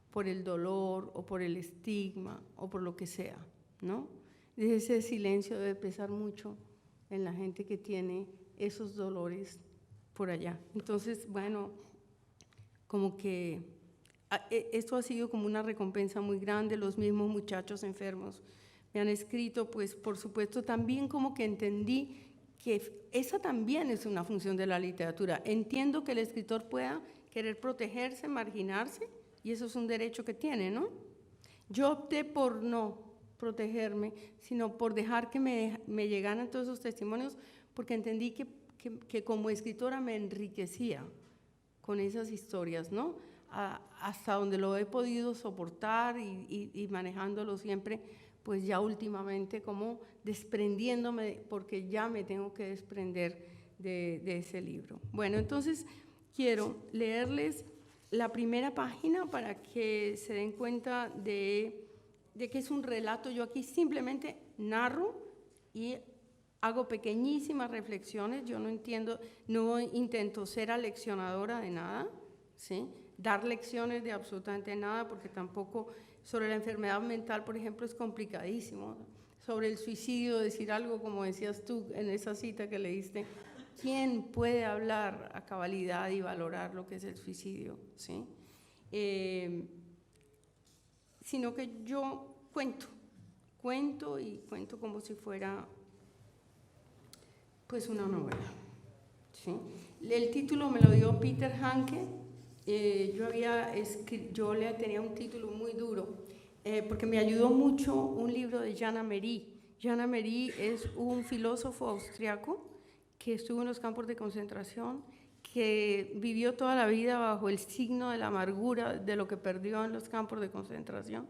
por el dolor o por el estigma o por lo que sea, ¿no? Y ese silencio debe pesar mucho en la gente que tiene esos dolores por allá. Entonces, bueno, como que esto ha sido como una recompensa muy grande. Los mismos muchachos enfermos me han escrito, pues por supuesto también como que entendí que esa también es una función de la literatura. Entiendo que el escritor pueda querer protegerse, marginarse, y eso es un derecho que tiene, ¿no? Yo opté por no protegerme, sino por dejar que me llegaran todos esos testimonios, porque entendí que como escritora me enriquecía con esas historias, ¿no? Hasta donde lo he podido soportar y manejándolo siempre, pues ya últimamente como desprendiéndome, porque ya me tengo que desprender de ese libro. Bueno, entonces quiero leerles la primera página para que se den cuenta de que es un relato. Yo aquí simplemente narro y hago pequeñísimas reflexiones. Yo no intento ser aleccionadora de nada, ¿sí? Dar lecciones de absolutamente nada, porque tampoco sobre la enfermedad mental, por ejemplo, es complicadísimo. Sobre el suicidio, decir algo como decías tú en esa cita que leíste, ¿quién puede hablar a cabalidad y valorar lo que es el suicidio? ¿Sí? Sino que yo cuento como si fuera pues una novela. ¿Sí? El título me lo dio Peter Hanke. Yo le tenía un título muy duro, porque me ayudó mucho un libro de Jan Amery. Jan Amery es un filósofo austriaco que estuvo en los campos de concentración, que vivió toda la vida bajo el signo de la amargura de lo que perdió en los campos de concentración,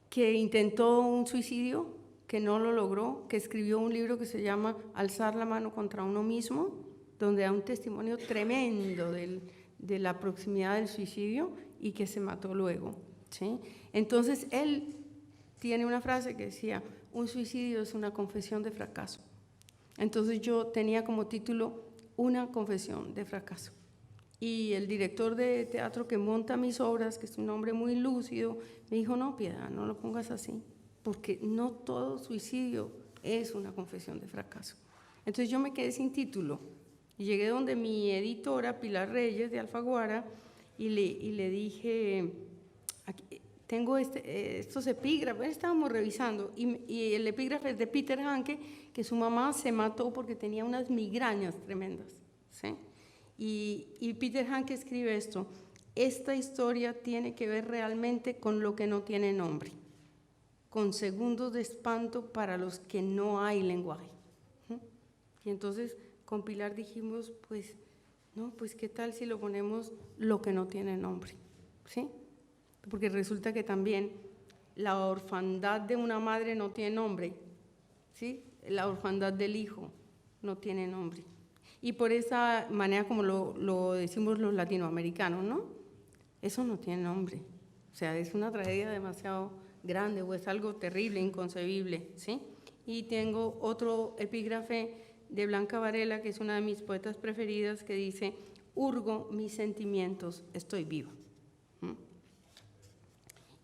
que intentó un suicidio, que no lo logró, que escribió un libro que se llama Alzar la mano contra uno mismo, donde da un testimonio tremendo de la proximidad del suicidio y que se mató luego, ¿sí? Entonces él tiene una frase que decía, un suicidio es una confesión de fracaso. Entonces yo tenía como título una confesión de fracaso. Y el director de teatro que monta mis obras, que es un hombre muy lúcido, me dijo, no, Piedad, no lo pongas así, porque no todo suicidio es una confesión de fracaso. Entonces yo me quedé sin título y llegué donde mi editora, Pilar Reyes, de Alfaguara, y le dije, aquí, tengo estos epígrafes, estábamos revisando, y el epígrafe es de Peter Hanke, que su mamá se mató porque tenía unas migrañas tremendas, ¿sí? Y Peter Hanke escribe esto, esta historia tiene que ver realmente con lo que no tiene nombre, con segundos de espanto para los que no hay lenguaje. Y entonces con Pilar dijimos, pues, no, pues qué tal si lo ponemos lo que no tiene nombre, ¿sí? Porque resulta que también la orfandad de una madre no tiene nombre, ¿sí? La orfandad del hijo no tiene nombre. Y por esa manera como lo decimos los latinoamericanos, ¿no? Eso no tiene nombre. O sea, es una tragedia demasiado grande o es algo terrible, inconcebible, ¿sí? Y tengo otro epígrafe de Blanca Varela, que es una de mis poetas preferidas, que dice, hurgo mis sentimientos, estoy viva.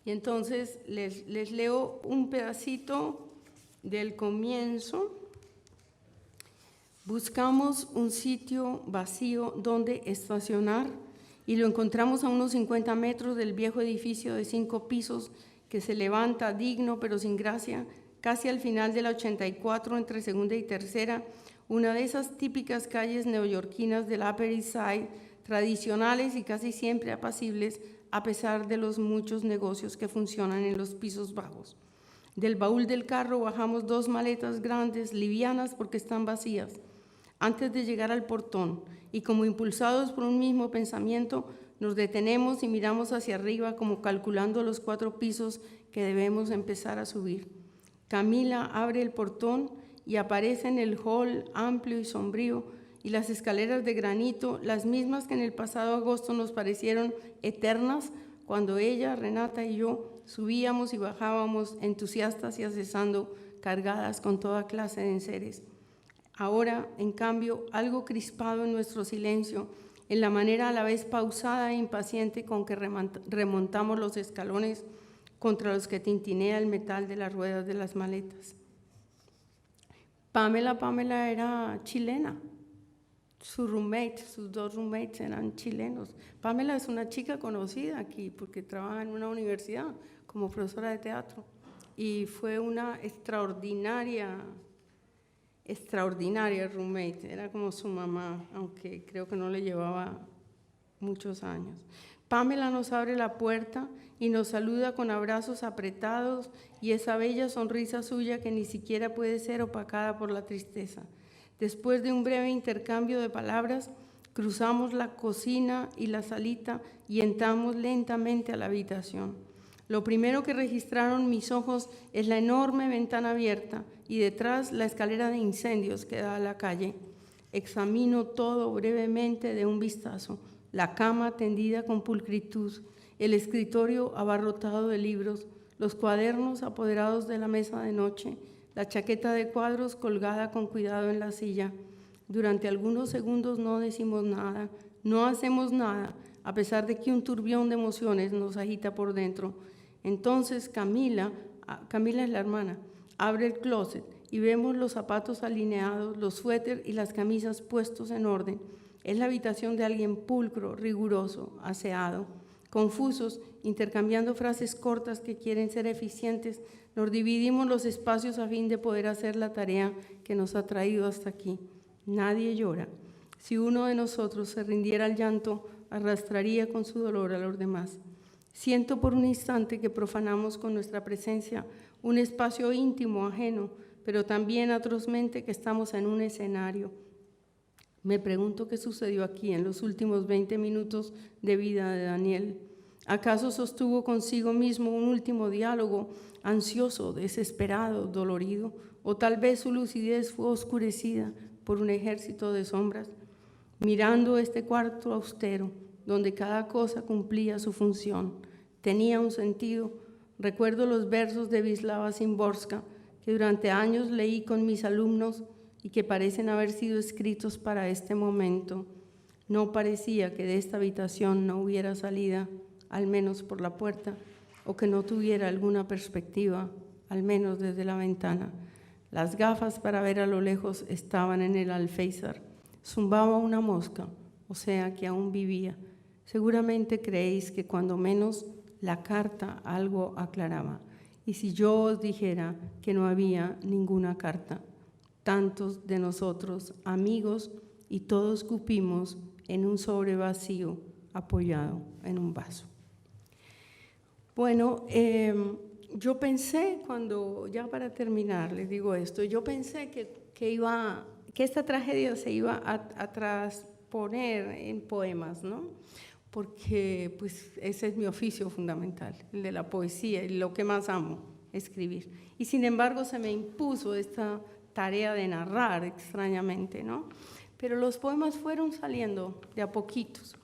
Y entonces les leo un pedacito del comienzo. Buscamos un sitio vacío donde estacionar y lo encontramos a unos 50 metros del viejo edificio de 5 pisos que se levanta digno pero sin gracia, casi al final de la 84 entre segunda y tercera, una de esas típicas calles neoyorquinas del Upper East Side, tradicionales y casi siempre apacibles, a pesar de los muchos negocios que funcionan en los pisos bajos. Del baúl del carro bajamos 2 maletas grandes, livianas porque están vacías, antes de llegar al portón, y como impulsados por un mismo pensamiento, nos detenemos y miramos hacia arriba como calculando los 4 pisos que debemos empezar a subir. Camila abre el portón y aparece en el hall amplio y sombrío, y las escaleras de granito, las mismas que en el pasado agosto nos parecieron eternas, cuando ella, Renata y yo subíamos y bajábamos entusiastas y accesando, cargadas con toda clase de enseres. Ahora, en cambio, algo crispado en nuestro silencio, en la manera a la vez pausada e impaciente con que remontamos los escalones contra los que tintinea el metal de las ruedas de las maletas. Pamela era chilena. Sus 2 roommates eran chilenos. Pamela es una chica conocida aquí porque trabaja en una universidad como profesora de teatro y fue una extraordinaria roommate. Era como su mamá, aunque creo que no le llevaba muchos años. Pamela nos abre la puerta y nos saluda con abrazos apretados y esa bella sonrisa suya que ni siquiera puede ser opacada por la tristeza. Después de un breve intercambio de palabras, cruzamos la cocina y la salita y entramos lentamente a la habitación. Lo primero que registraron mis ojos es la enorme ventana abierta y detrás la escalera de incendios que da a la calle. Examino todo brevemente de un vistazo, la cama tendida con pulcritud, el escritorio abarrotado de libros, los cuadernos apoderados de la mesa de noche, la chaqueta de cuadros colgada con cuidado en la silla. Durante algunos segundos no decimos nada, no hacemos nada, a pesar de que un turbión de emociones nos agita por dentro. Entonces Camila es la hermana, abre el closet y vemos los zapatos alineados, los suéter y las camisas puestos en orden. Es la habitación de alguien pulcro, riguroso, aseado. Confusos, intercambiando frases cortas que quieren ser eficientes, nos dividimos los espacios a fin de poder hacer la tarea que nos ha traído hasta aquí. Nadie llora. Si uno de nosotros se rindiera al llanto, arrastraría con su dolor a los demás. Siento por un instante que profanamos con nuestra presencia un espacio íntimo, ajeno, pero también atrozmente que estamos en un escenario. Me pregunto qué sucedió aquí en los últimos 20 minutos de vida de Daniel. ¿Acaso sostuvo consigo mismo un último diálogo, ansioso, desesperado, dolorido? ¿O tal vez su lucidez fue oscurecida por un ejército de sombras? Mirando este cuarto austero, donde cada cosa cumplía su función, tenía un sentido, recuerdo los versos de Wisława Szymborska, que durante años leí con mis alumnos y que parecen haber sido escritos para este momento. No parecía que de esta habitación no hubiera salida, al menos por la puerta, o que no tuviera alguna perspectiva, al menos desde la ventana. Las gafas para ver a lo lejos estaban en el alféizar. Zumbaba una mosca, o sea que aún vivía. Seguramente creéis que cuando menos la carta algo aclaraba. Y si yo os dijera que no había ninguna carta, tantos de nosotros, amigos, y todos cupimos en un sobre vacío apoyado en un vaso. Bueno, yo pensé cuando, ya para terminar, les digo esto, yo pensé que esta tragedia se iba a transponer en poemas, ¿no? Porque pues ese es mi oficio fundamental, el de la poesía, y lo que más amo, escribir. Y sin embargo se me impuso esta tarea de narrar extrañamente, ¿no? Pero los poemas fueron saliendo de a poquitos.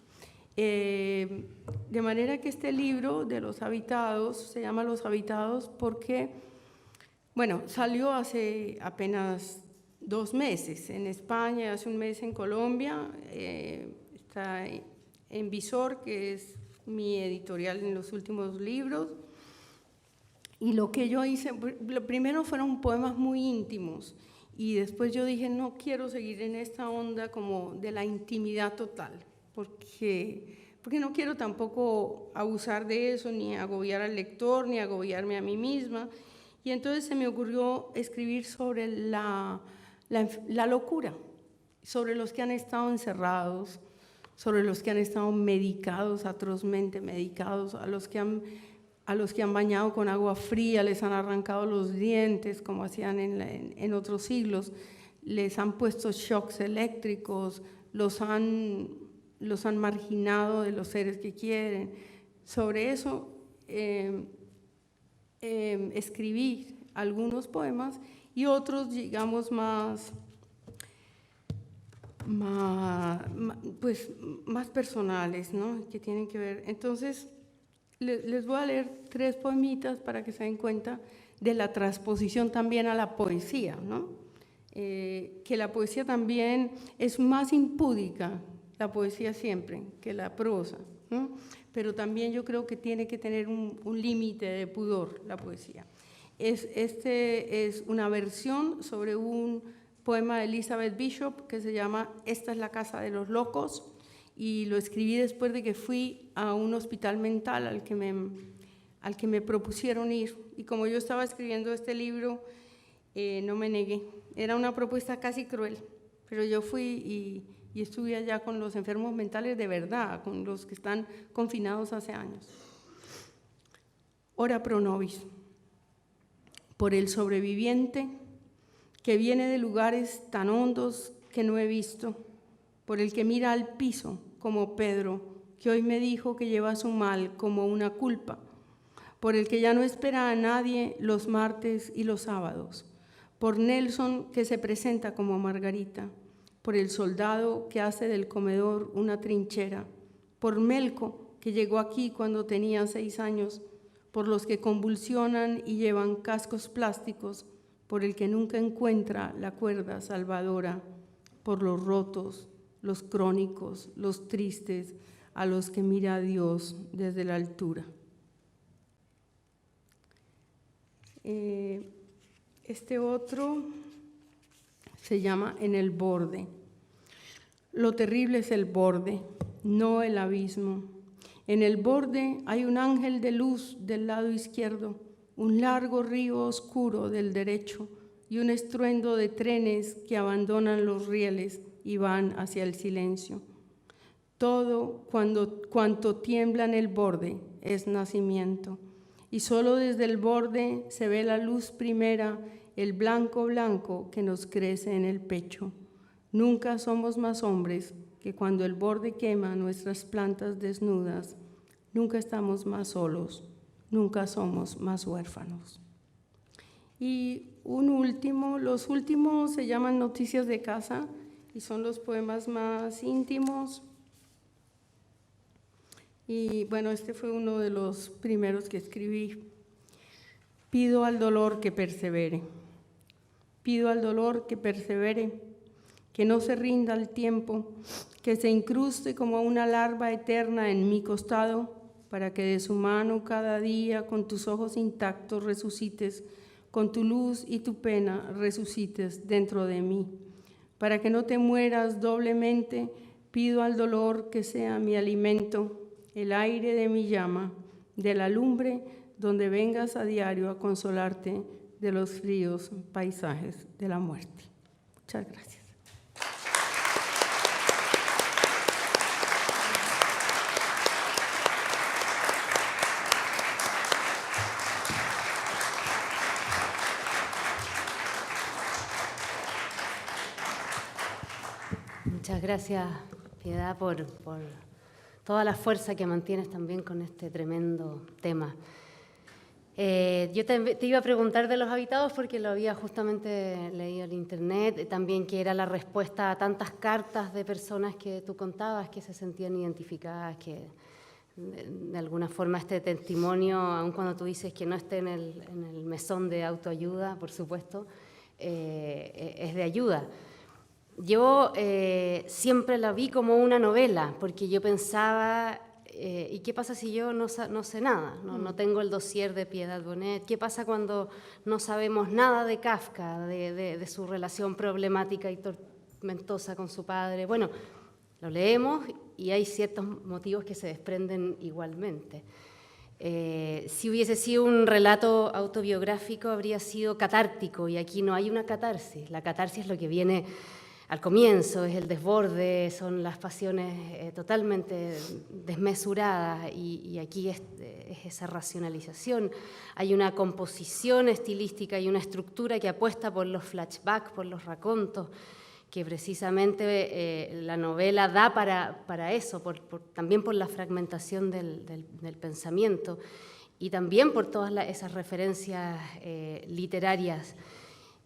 De manera que este libro de Los Habitados se llama Los Habitados porque, bueno, salió hace apenas 2 meses en España, hace 1 mes en Colombia, está en Visor, que es mi editorial en los últimos libros. Y lo que yo hice, lo primero fueron poemas muy íntimos y después yo dije, no quiero seguir en esta onda como de la intimidad total, porque porque no quiero tampoco abusar de eso, ni agobiar al lector, ni agobiarme a mí misma. Y entonces se me ocurrió escribir sobre la locura, sobre los que han estado encerrados, sobre los que han estado medicados, atrozmente medicados, a los que han bañado con agua fría, les han arrancado los dientes, como hacían en otros siglos, les han puesto shocks eléctricos, los han marginado de los seres que quieren. Sobre eso escribí algunos poemas y otros, digamos, más personales, ¿no? Que tienen que ver. Entonces, les voy a leer 3 poemitas para que se den cuenta de la transposición también a la poesía, ¿no? Que la poesía también es más impúdica, la poesía siempre, que la prosa, ¿no? Pero también yo creo que tiene que tener un límite de pudor la poesía. Este es una versión sobre un poema de Elizabeth Bishop que se llama Esta es la casa de los locos, y lo escribí después de que fui a un hospital mental al que me propusieron ir, y como yo estaba escribiendo este libro, no me negué. Era una propuesta casi cruel, pero yo fui y estuve allá con los enfermos mentales de verdad, con los que están confinados hace años. Ora pro nobis, por el sobreviviente que viene de lugares tan hondos que no he visto, por el que mira al piso como Pedro, que hoy me dijo que lleva su mal como una culpa, por el que ya no espera a nadie los martes y los sábados, por Nelson, que se presenta como Margarita, por el soldado que hace del comedor una trinchera, por Melco, que llegó aquí cuando tenía 6 años, por los que convulsionan y llevan cascos plásticos, por el que nunca encuentra la cuerda salvadora, por los rotos, los crónicos, los tristes, a los que mira a Dios desde la altura. Este otro se llama En el borde. Lo terrible es el borde, no el abismo. En el borde hay un ángel de luz del lado izquierdo, un largo río oscuro del derecho y un estruendo de trenes que abandonan los rieles y van hacia el silencio. Todo cuanto tiembla en el borde es nacimiento, y solo desde el borde se ve la luz primera, el blanco blanco que nos crece en el pecho. Nunca somos más hombres que cuando el borde quema nuestras plantas desnudas. Nunca estamos más solos, nunca somos más huérfanos. Y los últimos se llaman Noticias de casa y son los poemas más íntimos. Y bueno, este fue uno de los primeros que escribí. Pido al dolor que persevere. Pido al dolor que persevere, que no se rinda al tiempo, que se incruste como una larva eterna en mi costado, para que de su mano cada día con tus ojos intactos resucites, con tu luz y tu pena resucites dentro de mí. Para que no te mueras doblemente, pido al dolor que sea mi alimento, el aire de mi llama, de la lumbre donde vengas a diario a consolarte de los fríos paisajes de la muerte. Muchas gracias. Muchas gracias, Piedad, por toda la fuerza que mantienes también con este tremendo tema. Yo te iba a preguntar de los habitados porque lo había justamente leído en internet, también que era la respuesta a tantas cartas de personas que tú contabas que se sentían identificadas, que de alguna forma este testimonio, aun cuando tú dices que no esté en el mesón de autoayuda, por supuesto, es de ayuda. Yo siempre la vi como una novela, porque yo pensaba, ¿y qué pasa si yo no sé nada? No tengo el dossier de Piedad Bonet. ¿Qué pasa cuando no sabemos nada de Kafka, de su relación problemática y tormentosa con su padre? Bueno, Lo leemos y hay ciertos motivos que se desprenden igualmente. Si hubiese sido un relato autobiográfico, habría sido catártico, y aquí no hay una catarsis. La catarsis es lo que viene al comienzo, es el desborde, son las pasiones totalmente desmesuradas, y aquí es esa racionalización. Hay una composición estilística y una estructura que apuesta por los flashbacks, por los racontos, que precisamente la novela da para eso, también por la fragmentación del pensamiento, y también por todas esas referencias literarias.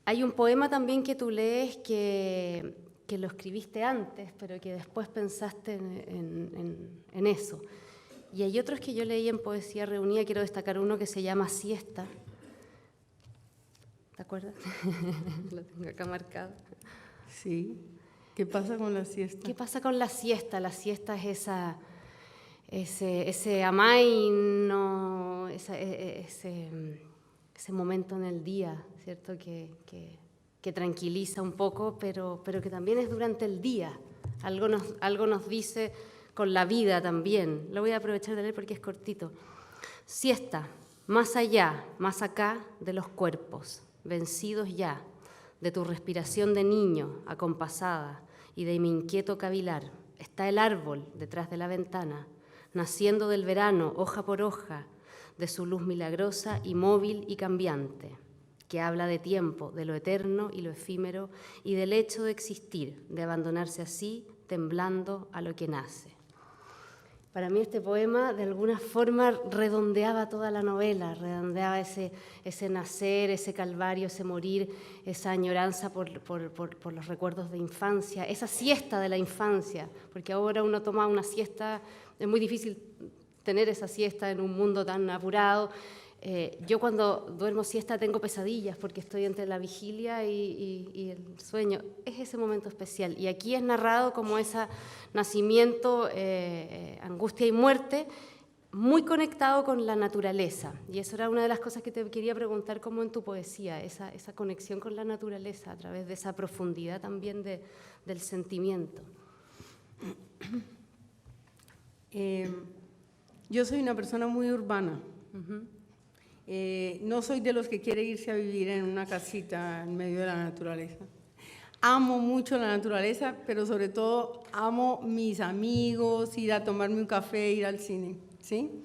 Hay un poema también que tú lees que lo escribiste antes, pero que después pensaste en eso. Y hay otros que yo leí en Poesía Reunida, quiero destacar uno que se llama Siesta. ¿Te acuerdas? Lo tengo acá marcado. Sí. ¿Qué pasa con la siesta? ¿Qué pasa con la siesta? La siesta es ese amaino, ese momento en el día, ¿cierto? Que tranquiliza un poco, pero que también es durante el día. Algo nos dice con la vida también. Lo voy a aprovechar de leer porque es cortito. Siesta, más allá, más acá de los cuerpos, vencidos ya, de tu respiración de niño, acompasada, y de mi inquieto cavilar, está el árbol detrás de la ventana, naciendo del verano, hoja por hoja, de su luz milagrosa y móvil y cambiante, que habla de tiempo, de lo eterno y lo efímero, y del hecho de existir, de abandonarse así, temblando a lo que nace. Para mí este poema de alguna forma redondeaba toda la novela, redondeaba ese nacer, ese calvario, ese morir, esa añoranza por los recuerdos de infancia, esa siesta de la infancia, porque ahora uno toma una siesta, es muy difícil tener esa siesta en un mundo tan apurado. Yo cuando duermo siesta tengo pesadillas porque estoy entre la vigilia y el sueño. Es ese momento especial. Y aquí es narrado como ese nacimiento, angustia y muerte, muy conectado con la naturaleza. Y eso era una de las cosas que te quería preguntar, como en tu poesía, esa conexión con la naturaleza a través de esa profundidad también del sentimiento. Yo soy una persona muy urbana. Uh-huh. No soy de los que quiere irse a vivir en una casita en medio de la naturaleza. Amo mucho la naturaleza, pero sobre todo amo mis amigos, ir a tomarme un café, ir al cine, ¿sí?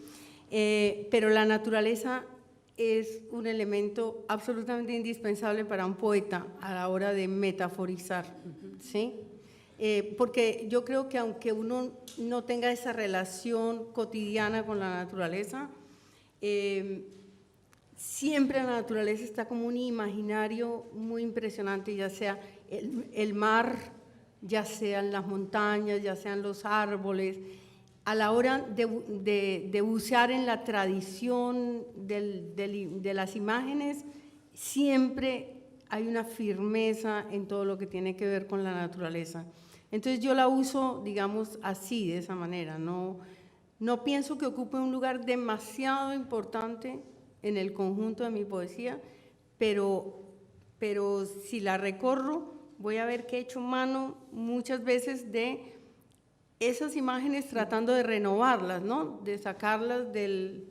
Pero la naturaleza es un elemento absolutamente indispensable para un poeta a la hora de metaforizar, ¿sí? Porque yo creo que aunque uno no tenga esa relación cotidiana con la naturaleza, siempre la naturaleza está como un imaginario muy impresionante, ya sea el mar, ya sean las montañas, ya sean los árboles. A la hora de bucear en la tradición de las imágenes, siempre hay una firmeza en todo lo que tiene que ver con la naturaleza. Entonces yo la uso, digamos, así, de esa manera. No pienso que ocupe un lugar demasiado importante en el conjunto de mi poesía, pero si la recorro, voy a ver que he hecho mano muchas veces de esas imágenes tratando de renovarlas, ¿no? De sacarlas de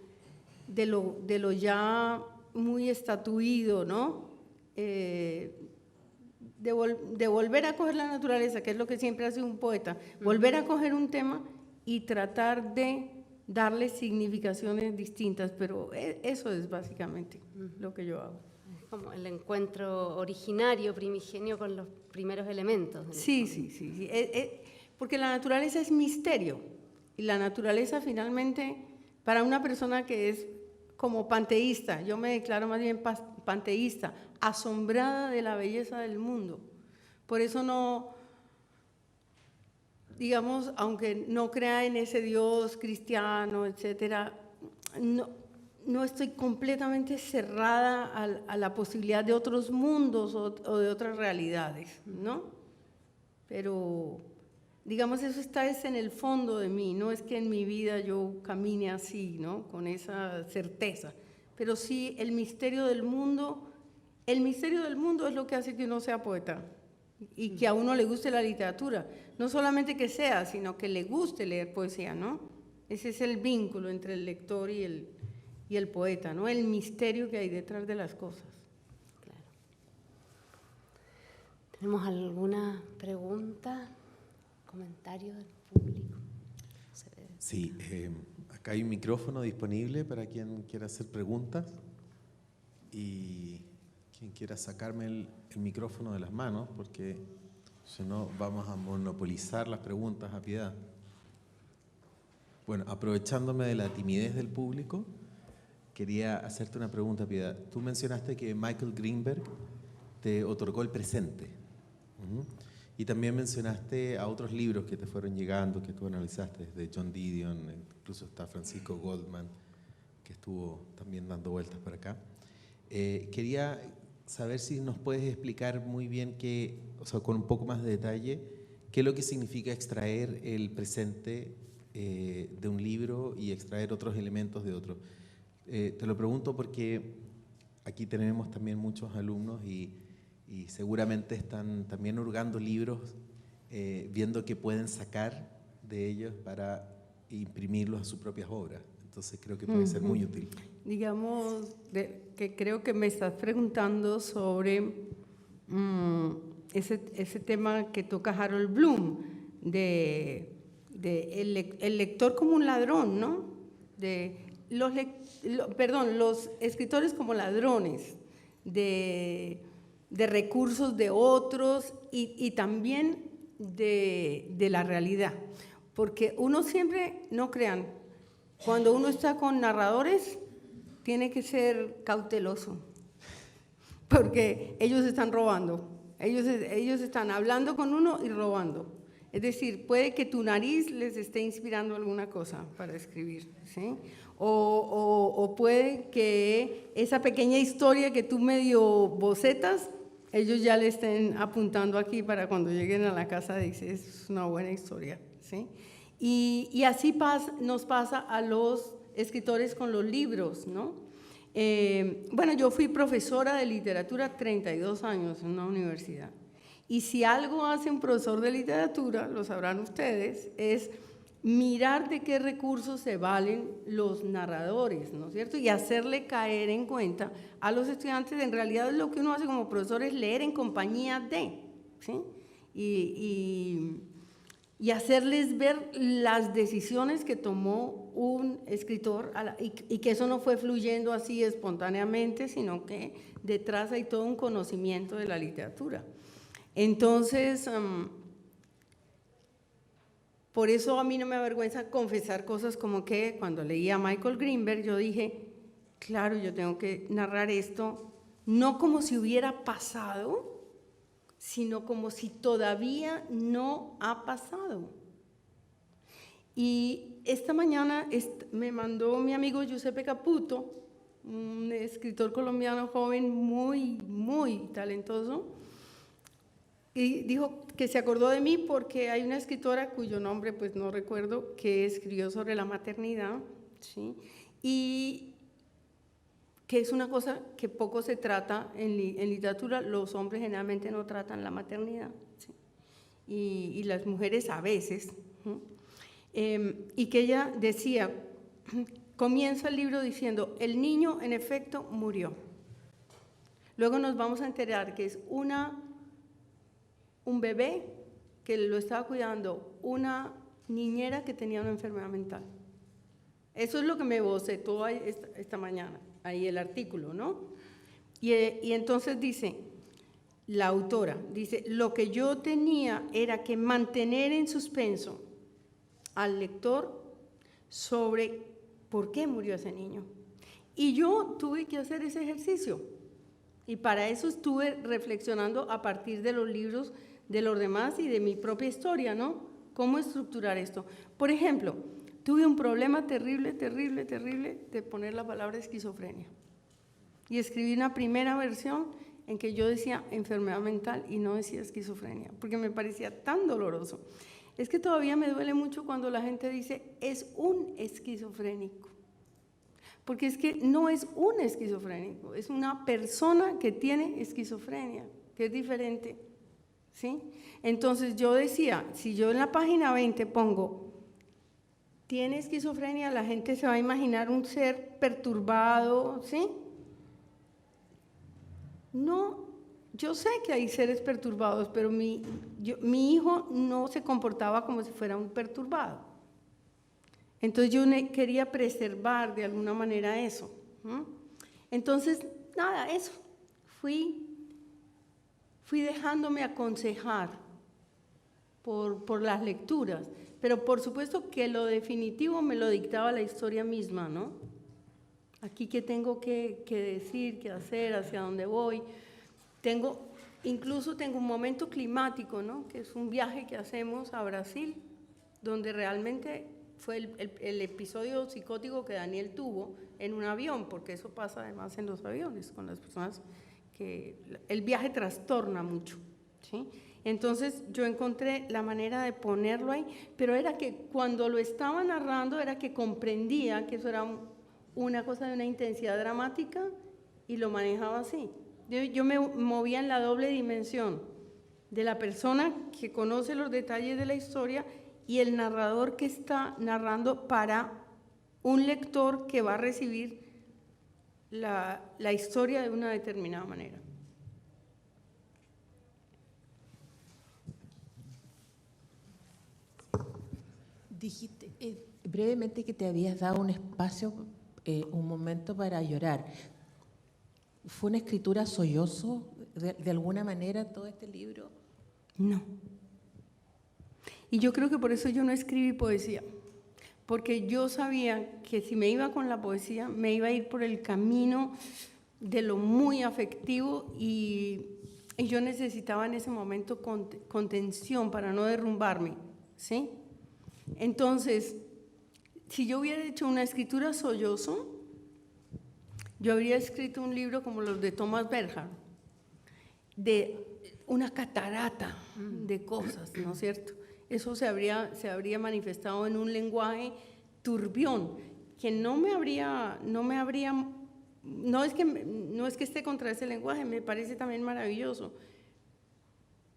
lo ya muy estatuido, ¿no? De volver a coger la naturaleza, que es lo que siempre hace un poeta, volver a coger un tema y tratar de darle significaciones distintas, pero eso es básicamente lo que yo hago. Es como el encuentro originario, primigenio con los primeros elementos. Sí. Porque la naturaleza es misterio, y la naturaleza finalmente, para una persona que es como panteísta, yo me declaro más bien panteísta, asombrada de la belleza del mundo. Por eso no, digamos, aunque no crea en ese Dios cristiano, etcétera, no estoy completamente cerrada a la posibilidad de otros mundos o de otras realidades, ¿no? Pero, digamos, eso está en el fondo de mí, no es que en mi vida yo camine así, ¿no? Con esa certeza, pero sí el misterio del mundo es lo que hace que uno sea poeta. y que a uno le guste la literatura. No solamente que sea, sino que le guste leer poesía, ¿no? Ese es el vínculo entre el lector y el poeta, ¿no? El misterio que hay detrás de las cosas. Claro. ¿Tenemos alguna pregunta, comentario del público? Sí, acá hay un micrófono disponible para quien quiera hacer preguntas y quien quiera sacarme el micrófono de las manos, porque si no vamos a monopolizar las preguntas a Piedad. Bueno, aprovechándome de la timidez del público, quería hacerte una pregunta, Piedad. Tú mencionaste que Michael Greenberg te otorgó el presente. Y también mencionaste a otros libros que te fueron llegando, que tú analizaste, desde John Didion, incluso está Francisco Goldman, que estuvo también dando vueltas por acá. Quería saber si nos puedes explicar muy bien, o sea, con un poco más de detalle, qué es lo que significa extraer el presente de un libro y extraer otros elementos de otro. Te lo pregunto porque aquí tenemos también muchos alumnos y seguramente están también hurgando libros, viendo qué pueden sacar de ellos para imprimirlos a sus propias obras. Entonces creo que puede ser muy útil. Digamos que creo que me estás preguntando sobre ese tema que toca Harold Bloom, el lector como un ladrón, ¿no? Los escritores como ladrones de recursos de otros y también de la realidad. Porque uno siempre, no crean, cuando uno está con narradores, tiene que ser cauteloso, porque ellos están robando, ellos están hablando con uno y robando. Es decir, puede que tu nariz les esté inspirando alguna cosa para escribir, ¿sí? O puede que esa pequeña historia que tú medio bocetas, ellos ya le estén apuntando aquí para cuando lleguen a la casa, dices, es una buena historia, ¿sí? Y así nos pasa a los escritores con los libros, ¿no? Bueno, yo fui profesora de literatura 32 años en una universidad. Y si algo hace un profesor de literatura, lo sabrán ustedes, es mirar de qué recursos se valen los narradores, ¿no es cierto? Y hacerle caer en cuenta a los estudiantes, en realidad lo que uno hace como profesor es leer en compañía de, ¿sí? Y hacerles ver las decisiones que tomó un escritor y que eso no fue fluyendo así espontáneamente, sino que detrás hay todo un conocimiento de la literatura. Entonces, por eso a mí no me avergüenza confesar cosas como que cuando leí a Michael Greenberg yo dije, claro, yo tengo que narrar esto no como si hubiera pasado, sino como si todavía no ha pasado. Y esta mañana me mandó mi amigo Giuseppe Caputo, un escritor colombiano joven muy, muy talentoso, y dijo que se acordó de mí porque hay una escritora cuyo nombre pues no recuerdo, que escribió sobre la maternidad, ¿sí? Y que es una cosa que poco se trata en literatura. Los hombres generalmente no tratan la maternidad, ¿sí? Y las mujeres a veces, y que ella decía, comienza el libro diciendo, el niño en efecto murió. Luego nos vamos a enterar que es un bebé que lo estaba cuidando una niñera que tenía una enfermedad mental. Eso es lo que me bocetó esta mañana, ahí el artículo, ¿no? Y entonces dice, la autora, dice, lo que yo tenía era que mantener en suspenso al lector sobre por qué murió ese niño. Y yo tuve que hacer ese ejercicio. Y para eso estuve reflexionando a partir de los libros de los demás y de mi propia historia, ¿no? ¿Cómo estructurar esto? Por ejemplo, tuve un problema terrible de poner la palabra esquizofrenia. Y escribí una primera versión en que yo decía enfermedad mental y no decía esquizofrenia, porque me parecía tan doloroso. Es que todavía me duele mucho cuando la gente dice es un esquizofrénico. Porque es que no es un esquizofrénico, es una persona que tiene esquizofrenia, que es diferente, ¿sí? Entonces yo decía, si yo en la página 20 pongo, tiene esquizofrenia, la gente se va a imaginar un ser perturbado, ¿sí? No, yo sé que hay seres perturbados, pero mi hijo no se comportaba como si fuera un perturbado. Entonces yo quería preservar de alguna manera eso. Entonces, nada, eso. Fui dejándome aconsejar por las lecturas, pero por supuesto que lo definitivo me lo dictaba la historia misma, ¿no? Aquí qué tengo que decir, qué hacer, hacia dónde voy. Incluso tengo un momento climático, ¿no? Que es un viaje que hacemos a Brasil, donde realmente fue el episodio psicótico que Daniel tuvo en un avión, porque eso pasa además en los aviones, con las personas que el viaje trastorna mucho, ¿sí? Entonces yo encontré la manera de ponerlo ahí, pero era que cuando lo estaba narrando era que comprendía que eso era una cosa de una intensidad dramática y lo manejaba así. Yo me movía en la doble dimensión de la persona que conoce los detalles de la historia y el narrador que está narrando para un lector que va a recibir la historia de una determinada manera. Dijiste brevemente que te habías dado un espacio, un momento para llorar. ¿Fue una escritura sollozo de alguna manera todo este libro? No. Y yo creo que por eso yo no escribí poesía, porque yo sabía que si me iba con la poesía, me iba a ir por el camino de lo muy afectivo y yo necesitaba en ese momento contención para no derrumbarme, ¿sí? Entonces, si yo hubiera hecho una escritura sollozo, yo habría escrito un libro como los de Thomas Bernhard, de una catarata de cosas, ¿no es cierto? Eso se habría manifestado en un lenguaje turbión, que no es que esté contra ese lenguaje, me parece también maravilloso,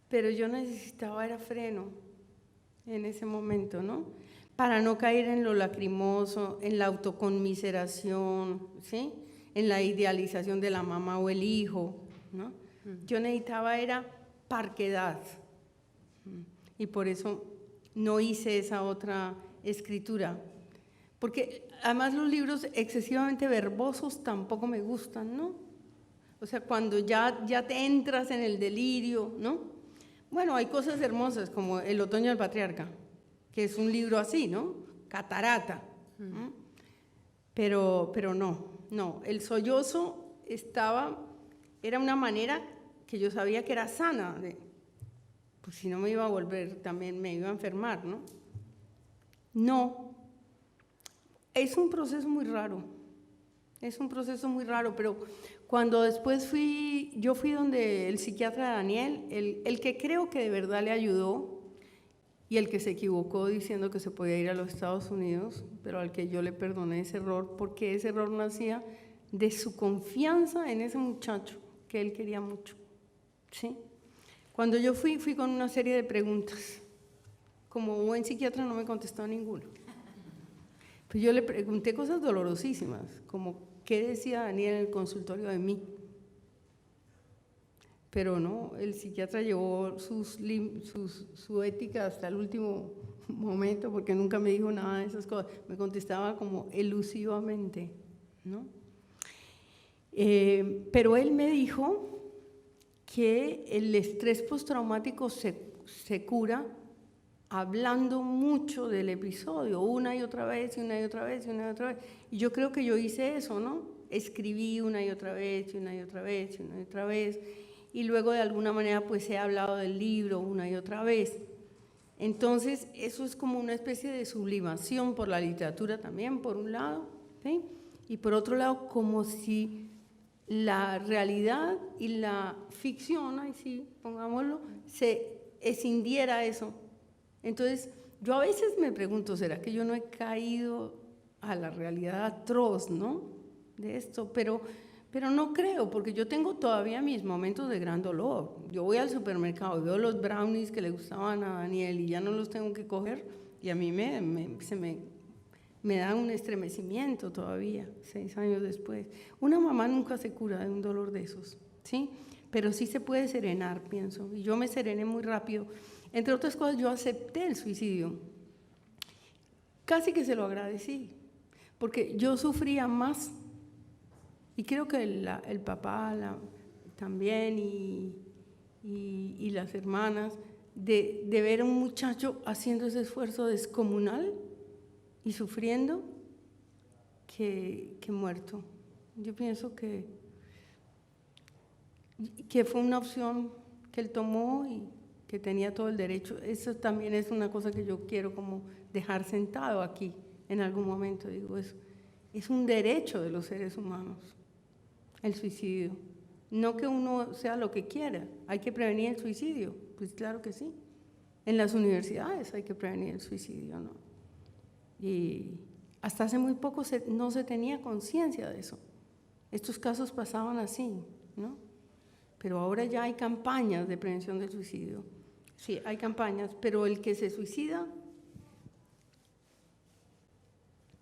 pero yo necesitaba era freno en ese momento, ¿no? Para no caer en lo lacrimoso, en la autoconmiseración, ¿sí? En la idealización de la mamá o el hijo, ¿no? Yo necesitaba era parquedad. Y por eso no hice esa otra escritura. Porque además los libros excesivamente verbosos tampoco me gustan, ¿no? O sea, cuando ya te entras en el delirio, ¿no? Bueno, hay cosas hermosas como El otoño del patriarca, que es un libro así, ¿no? Catarata. Pero no. El sollozo era una manera que yo sabía que era sana, pues si no me iba a volver, también me iba a enfermar, ¿no? No, es un proceso muy raro, pero cuando después yo fui donde el psiquiatra Daniel, el que creo que de verdad le ayudó y el que se equivocó diciendo que se podía ir a los Estados Unidos, pero al que yo le perdoné ese error, porque ese error nacía de su confianza en ese muchacho que él quería mucho, ¿sí? Cuando yo fui con una serie de preguntas. Como buen psiquiatra no me contestó ninguno. Pues yo le pregunté cosas dolorosísimas, como qué decía Daniel en el consultorio de mí. Pero no, el psiquiatra llevó su ética hasta el último momento, porque nunca me dijo nada de esas cosas. Me contestaba como elusivamente, ¿no? Pero él me dijo que el estrés postraumático se cura hablando mucho del episodio, una y otra vez, y una y otra vez, y una y otra vez. Y yo creo que yo hice eso, ¿no? Escribí una y otra vez, y una y otra vez, y una y otra vez, y luego de alguna manera pues he hablado del libro una y otra vez. Entonces eso es como una especie de sublimación por la literatura también, por un lado, ¿sí? Y por otro lado, como si la realidad y la ficción, ahí sí, pongámoslo, se escindiera eso. Entonces, yo a veces me pregunto, ¿será que yo no he caído a la realidad atroz, ¿no? De esto, pero Pero no creo, porque yo tengo todavía mis momentos de gran dolor. Yo voy al supermercado y veo los brownies que le gustaban a Daniel y ya no los tengo que coger, y a mí me da un estremecimiento todavía, 6 años después. Una mamá nunca se cura de un dolor de esos, ¿sí? Pero sí se puede serenar, pienso. Y yo me serené muy rápido. Entre otras cosas, yo acepté el suicidio. Casi que se lo agradecí, porque yo sufría más. Y creo que el papá también y las hermanas, de ver a un muchacho haciendo ese esfuerzo descomunal y sufriendo que muerto. Yo pienso que fue una opción que él tomó y que tenía todo el derecho. Eso también es una cosa que yo quiero como dejar sentado aquí en algún momento. Digo, es un derecho de los seres humanos, el suicidio. No que uno sea lo que quiera, hay que prevenir el suicidio, pues claro que sí. En las universidades hay que prevenir el suicidio, ¿no? Y hasta hace muy poco no se tenía conciencia de eso. Estos casos pasaban así, ¿no? Pero ahora ya hay campañas de prevención del suicidio. Sí, hay campañas, pero el que se suicida,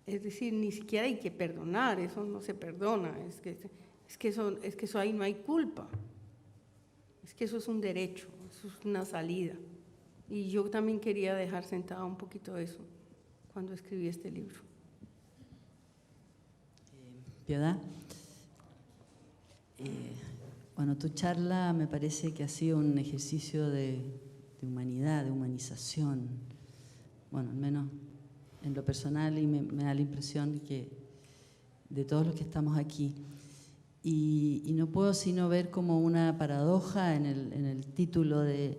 es decir, ni siquiera hay que perdonar, eso no se perdona, es que eso ahí no hay culpa, es que eso es un derecho, eso es una salida. Y yo también quería dejar sentado un poquito eso cuando escribí este libro. Piedad, bueno, tu charla me parece que ha sido un ejercicio de humanidad, de humanización, bueno, al menos en lo personal, y me da la impresión que de todos los que estamos aquí. Y no puedo sino ver como una paradoja en el título de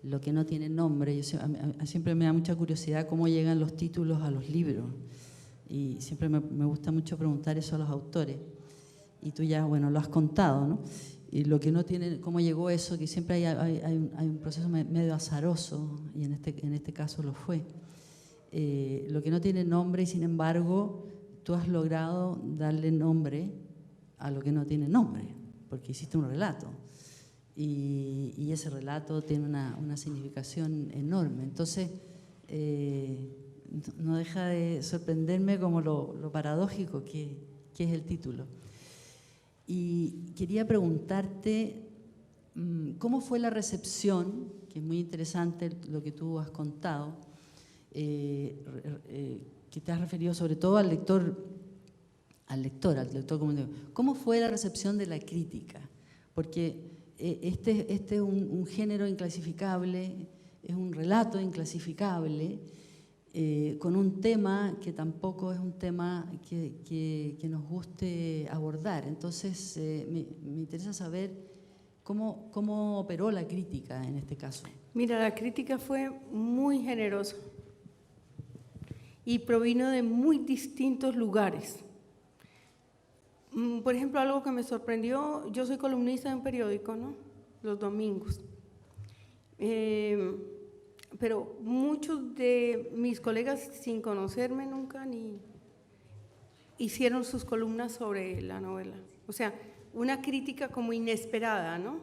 Lo que no tiene nombre. Siempre me da mucha curiosidad cómo llegan los títulos a los libros. Y siempre me gusta mucho preguntar eso a los autores. Y tú ya, bueno, lo has contado, ¿no? Y lo que no tiene, cómo llegó eso, que siempre hay un proceso medio azaroso, y en este caso lo fue. Lo que no tiene nombre, y sin embargo, tú has logrado darle nombre a lo que no tiene nombre, porque hiciste un relato. Y ese relato tiene una significación enorme. Entonces, no deja de sorprenderme como lo paradójico que es el título. Y quería preguntarte, ¿cómo fue la recepción? Que es muy interesante lo que tú has contado, que te has referido sobre todo al lector comunitario. ¿Cómo fue la recepción de la crítica? Porque este es un género inclasificable, es un relato inclasificable, con un tema que tampoco es un tema que nos guste abordar. Entonces, me interesa saber cómo operó la crítica en este caso. Mira, la crítica fue muy generosa y provino de muy distintos lugares. Por ejemplo, algo que me sorprendió, yo soy columnista de un periódico, ¿no? Los domingos. Pero muchos de mis colegas, sin conocerme nunca, ni hicieron sus columnas sobre la novela. O sea, una crítica como inesperada, ¿no?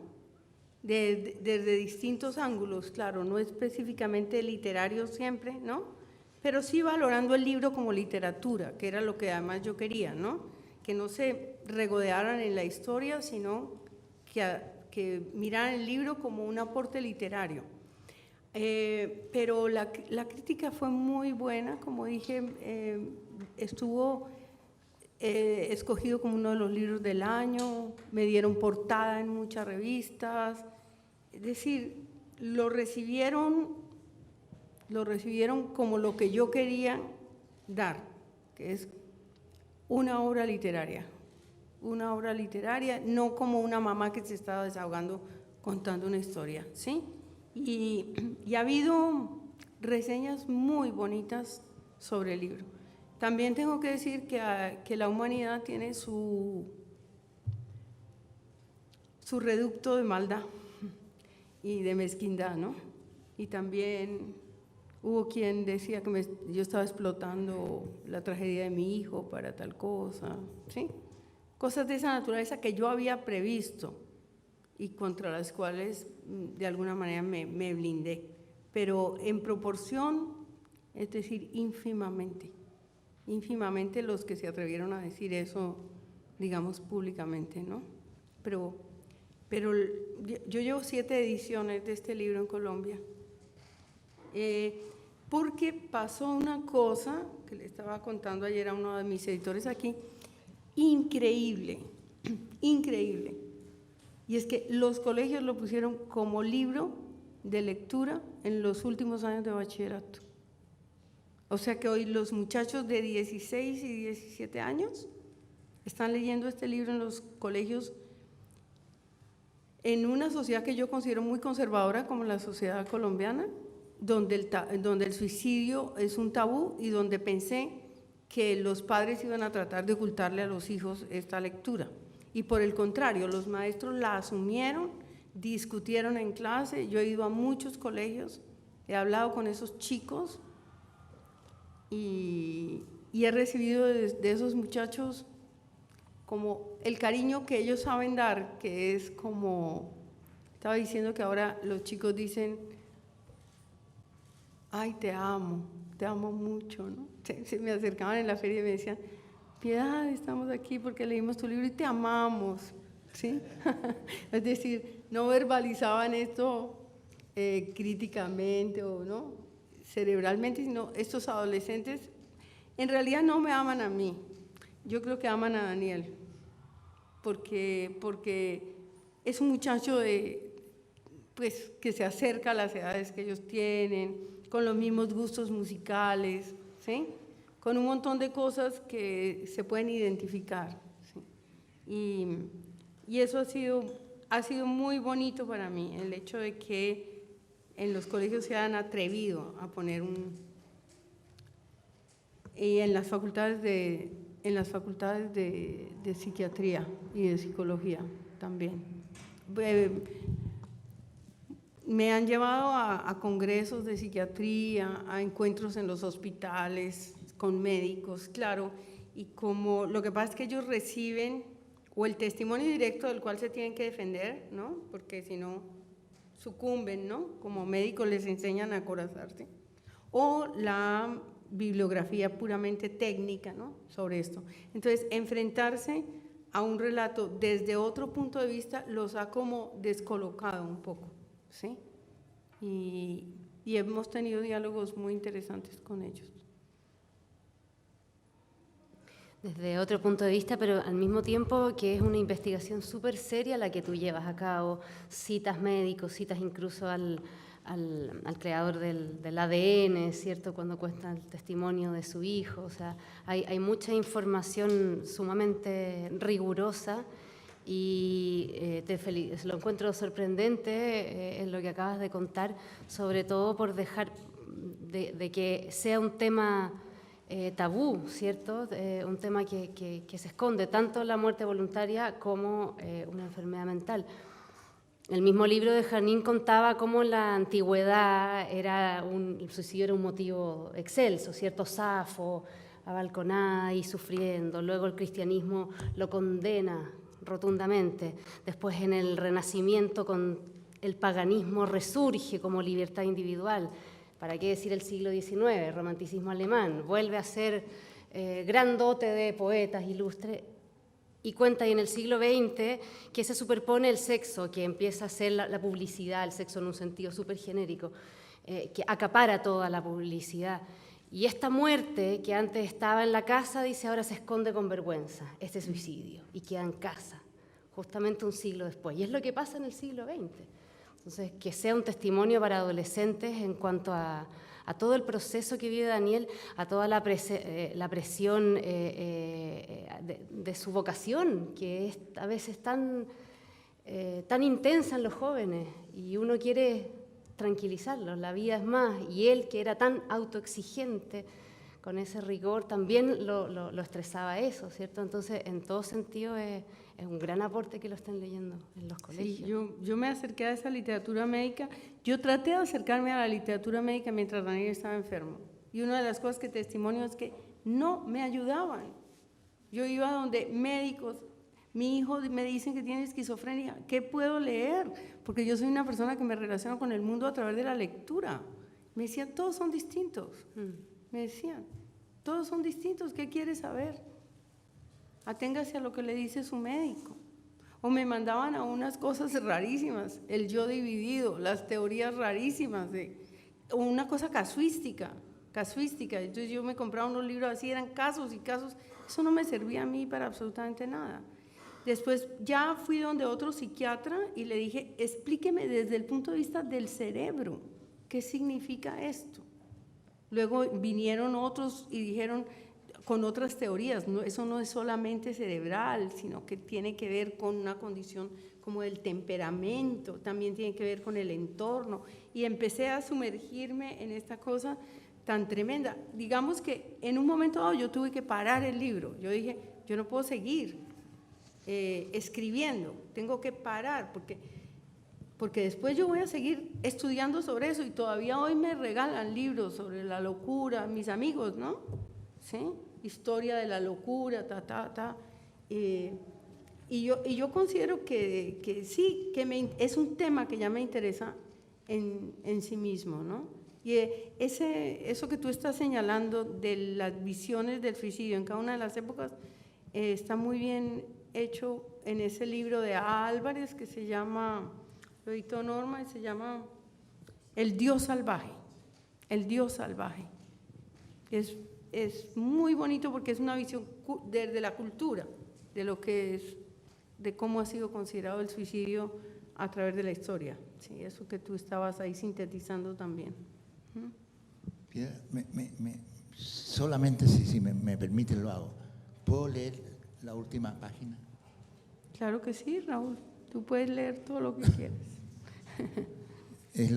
Desde distintos ángulos, claro, no específicamente literario siempre, ¿no? Pero sí valorando el libro como literatura, que era lo que además yo quería, ¿no? Que no se regodearan en la historia, sino que miraran el libro como un aporte literario. Pero la crítica fue muy buena, como dije, estuvo escogido como uno de los libros del año, me dieron portada en muchas revistas, es decir, lo recibieron como lo que yo quería dar, que es una obra literaria, no como una mamá que se estaba desahogando contando una historia, ¿sí? Y ha habido reseñas muy bonitas sobre el libro. También tengo que decir que la humanidad tiene su reducto de maldad y de mezquindad, ¿no? Y también hubo quien decía que yo estaba explotando la tragedia de mi hijo para tal cosa, ¿sí? cosas de esa naturaleza que yo había previsto y contra las cuales de alguna manera me blindé, pero en proporción, es decir, ínfimamente los que se atrevieron a decir eso, digamos, públicamente, ¿no? Pero yo llevo 7 ediciones de este libro en Colombia, porque pasó una cosa que le estaba contando ayer a uno de mis editores aquí, increíble, increíble. Y es que los colegios lo pusieron como libro de lectura en los últimos años de bachillerato. O sea que hoy los muchachos de 16 y 17 años están leyendo este libro en los colegios en una sociedad que yo considero muy conservadora como la sociedad colombiana, donde el suicidio es un tabú y donde pensé que los padres iban a tratar de ocultarle a los hijos esta lectura. Y por el contrario, los maestros la asumieron, discutieron en clase. Yo he ido a muchos colegios, he hablado con esos chicos y he recibido de esos muchachos como el cariño que ellos saben dar, que es como, estaba diciendo que ahora los chicos dicen, ay, te amo mucho, ¿no? Se me acercaban en la feria y me decían, Piedad, estamos aquí porque leímos tu libro y te amamos, ¿sí? Es decir, no verbalizaban esto críticamente o no, cerebralmente, sino estos adolescentes en realidad no me aman a mí, yo creo que aman a Daniel, porque es un muchacho pues, que se acerca a las edades que ellos tienen, con los mismos gustos musicales, ¿sí? Con un montón de cosas que se pueden identificar, ¿sí? Y eso ha sido muy bonito para mí, el hecho de que en los colegios se han atrevido a poner y en las facultades de psiquiatría y de psicología también. Me han llevado a congresos de psiquiatría, a encuentros en los hospitales con médicos, claro, y como lo que pasa es que ellos reciben o el testimonio directo del cual se tienen que defender, ¿no? Porque si no sucumben, ¿no? Como médicos les enseñan a acorazarse, o la bibliografía puramente técnica, ¿no? Sobre esto. Entonces, enfrentarse a un relato desde otro punto de vista los ha como descolocado un poco, ¿sí? Y hemos tenido diálogos muy interesantes con ellos. Desde otro punto de vista, pero al mismo tiempo que es una investigación súper seria la que tú llevas a cabo, citas médicos, citas incluso al creador del ADN, ¿cierto? Cuando cuenta el testimonio de su hijo, o sea, hay mucha información sumamente rigurosa y lo encuentro sorprendente en lo que acabas de contar, sobre todo por dejar de que sea un tema tabú, ¿cierto? Un tema que se esconde, tanto la muerte voluntaria como una enfermedad mental. El mismo libro de Janín contaba cómo en la antigüedad el suicidio era un motivo excelso, ¿cierto? Safo, abalconada y sufriendo. Luego el cristianismo lo condena rotundamente. Después en el Renacimiento con el paganismo resurge como libertad individual. ¿Para qué decir el siglo XIX? Romanticismo alemán. Vuelve a ser gran dote de poetas ilustres. Y cuenta ahí en el siglo XX que se superpone el sexo, que empieza a ser la publicidad, el sexo en un sentido súper genérico, que acapara toda la publicidad. Y esta muerte que antes estaba en la casa, dice, ahora se esconde con vergüenza, este suicidio, y queda en casa, justamente un siglo después. Y es lo que pasa en el siglo XX. Entonces, que sea un testimonio para adolescentes en cuanto a todo el proceso que vive Daniel, a toda la presión de su vocación, que es a veces tan intensa en los jóvenes, y uno quiere tranquilizarlos, la vida es más, y él, que era tan autoexigente, con ese rigor, también lo estresaba eso, ¿cierto? Entonces, en todo sentido, es un gran aporte que lo estén leyendo en los colegios. Sí, yo me acerqué a esa literatura médica. Yo traté de acercarme a la literatura médica mientras Daniel estaba enfermo. Y una de las cosas que testimonio es que no me ayudaban. Yo iba donde médicos, Mi hijo me dicen que tiene esquizofrenia. ¿Qué puedo leer? Porque yo soy una persona que me relaciona con el mundo a través de la lectura. Me decían, todos son distintos. Me decían, todos son distintos. ¿Qué quiere saber? Aténgase a lo que le dice su médico. O me mandaban a unas cosas rarísimas, el yo dividido, las teorías rarísimas, o una cosa casuística. Entonces yo me compraba unos libros así, eran casos y casos. Eso no me servía a mí para absolutamente nada. Después ya fui donde otro psiquiatra y le dije, explíqueme desde el punto de vista del cerebro, ¿qué significa esto? Luego vinieron otros y dijeron, con otras teorías, no, eso no es solamente cerebral, sino que tiene que ver con una condición como el temperamento, también tiene que ver con el entorno, y empecé a sumergirme en esta cosa tan tremenda. Digamos que en un momento dado yo tuve que parar el libro, yo dije, yo no puedo seguir escribiendo, tengo que parar, porque después yo voy a seguir estudiando sobre eso, y todavía hoy me regalan libros sobre la locura, mis amigos, ¿no? ¿Sí? Historia de la locura, y yo considero que sí, que es un tema que ya me interesa en sí mismo, ¿no? Y eso que tú estás señalando de las visiones del suicidio en cada una de las épocas está muy bien hecho en ese libro de A. Álvarez que se llama, lo editó Norma, y se llama El Dios Salvaje. El Dios Salvaje. Es muy bonito porque es una visión desde la cultura, de lo que es, de cómo ha sido considerado el suicidio a través de la historia. Sí, eso que tú estabas ahí sintetizando también. Solamente si me permite lo hago. ¿Puedo leer la última página? Claro que sí, Raúl. Tú puedes leer todo lo que quieras. Es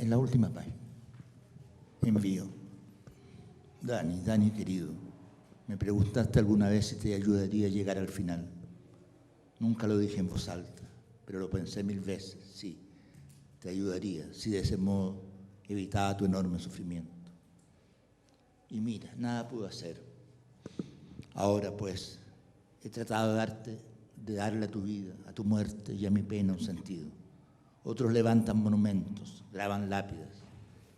la última página. Envío. Dani querido, me preguntaste alguna vez si te ayudaría a llegar al final. Nunca lo dije en voz alta, pero lo pensé 1000 veces. Sí, te ayudaría, si de ese modo evitaba tu enorme sufrimiento. Y mira, nada pude hacer. Ahora pues, he tratado de darle a tu vida, a tu muerte y a mi pena un sentido. Otros levantan monumentos, graban lápidas.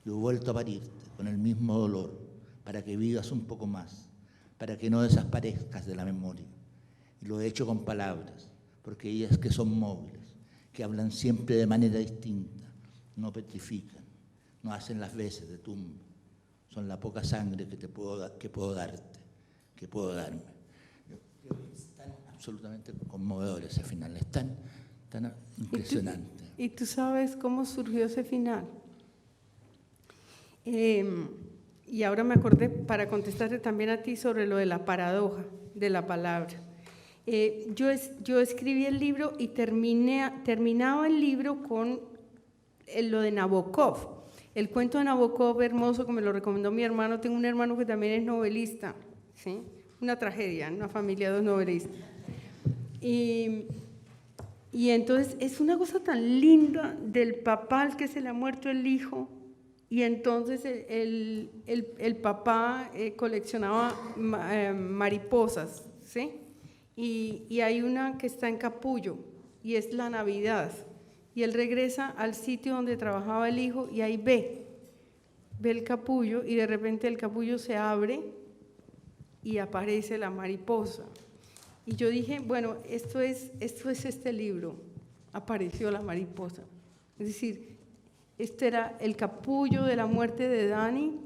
Yo he vuelto a parirte con el mismo dolor, para que vivas un poco más, para que no desaparezcas de la memoria. Y lo he hecho con palabras, porque ellas que son móviles, que hablan siempre de manera distinta, no petrifican, no hacen las veces de tumba, son la poca sangre que puedo darte, que puedo darme. Yo creo que es tan absolutamente conmovedor ese final, es tan impresionante. ¿Y tú sabes cómo surgió ese final? Y ahora me acordé para contestarte también a ti sobre lo de la paradoja de la palabra. Yo escribí el libro y terminaba el libro con lo de Nabokov. El cuento de Nabokov, hermoso, que me lo recomendó mi hermano. Tengo un hermano que también es novelista, ¿sí? Una tragedia, una familia de 2 novelistas. Y entonces es una cosa tan linda del papá al que se le ha muerto el hijo. Y entonces el papá coleccionaba mariposas, ¿sí? Y hay una que está en capullo, y es la Navidad. Y él regresa al sitio donde trabajaba el hijo, y ahí ve el capullo, y de repente el capullo se abre, y aparece la mariposa. Y yo dije, bueno, esto es este libro, apareció la mariposa. Es decir, este era el capullo de la muerte de Dani,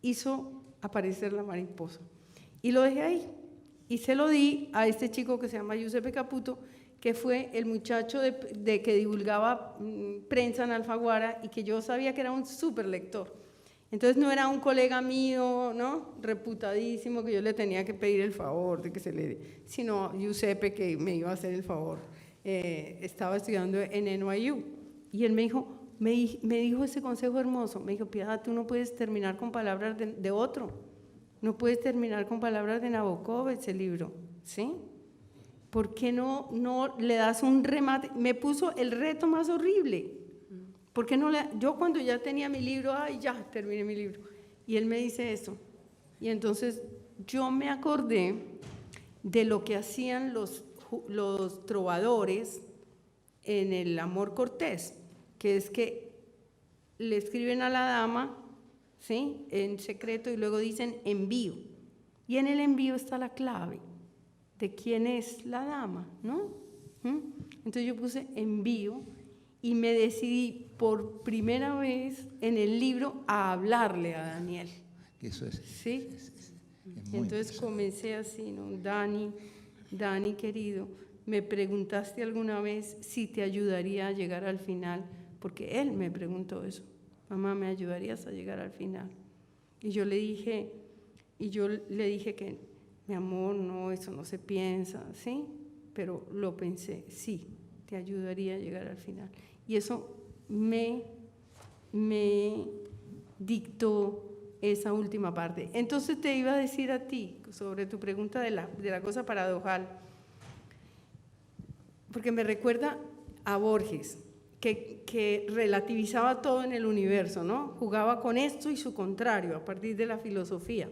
hizo aparecer la mariposa. Y lo dejé ahí. Y se lo di a este chico que se llama Giuseppe Caputo, que fue el muchacho de que divulgaba prensa en Alfaguara y que yo sabía que era un súper lector. Entonces no era un colega mío, ¿no? Reputadísimo, que yo le tenía que pedir el favor de que se le dé, sino Giuseppe, que me iba a hacer el favor. Estaba estudiando en NYU. Y él me dijo ese consejo hermoso, me dijo, Piedad, tú no puedes terminar con palabras de otro, no puedes terminar con palabras de Nabokov ese libro, ¿sí? ¿Por qué no le das un remate? Me puso el reto más horrible, ¿por qué no yo cuando ya tenía mi libro, ya terminé mi libro, y él me dice eso, y entonces yo me acordé de lo que hacían los los trovadores en el Amor Cortés, que es que le escriben a la dama, ¿sí?, en secreto, y luego dicen envío. Y en el envío está la clave de quién es la dama, ¿no? Entonces yo puse envío y me decidí por primera vez en el libro a hablarle a Daniel. Eso es. ¿Sí? Es muy Entonces interesante. comencé así, ¿no? Dani querido, me preguntaste alguna vez si te ayudaría a llegar al final, porque él me preguntó eso. Mamá, ¿me ayudarías a llegar al final? Y yo le dije que, mi amor, no, eso no se piensa, ¿sí? Pero lo pensé, sí, te ayudaría a llegar al final. Y eso me dictó esa última parte. Entonces te iba a decir a ti, sobre tu pregunta de la cosa paradojal, porque me recuerda a Borges, que relativizaba todo en el universo, ¿no? Jugaba con esto y su contrario, a partir de la filosofía.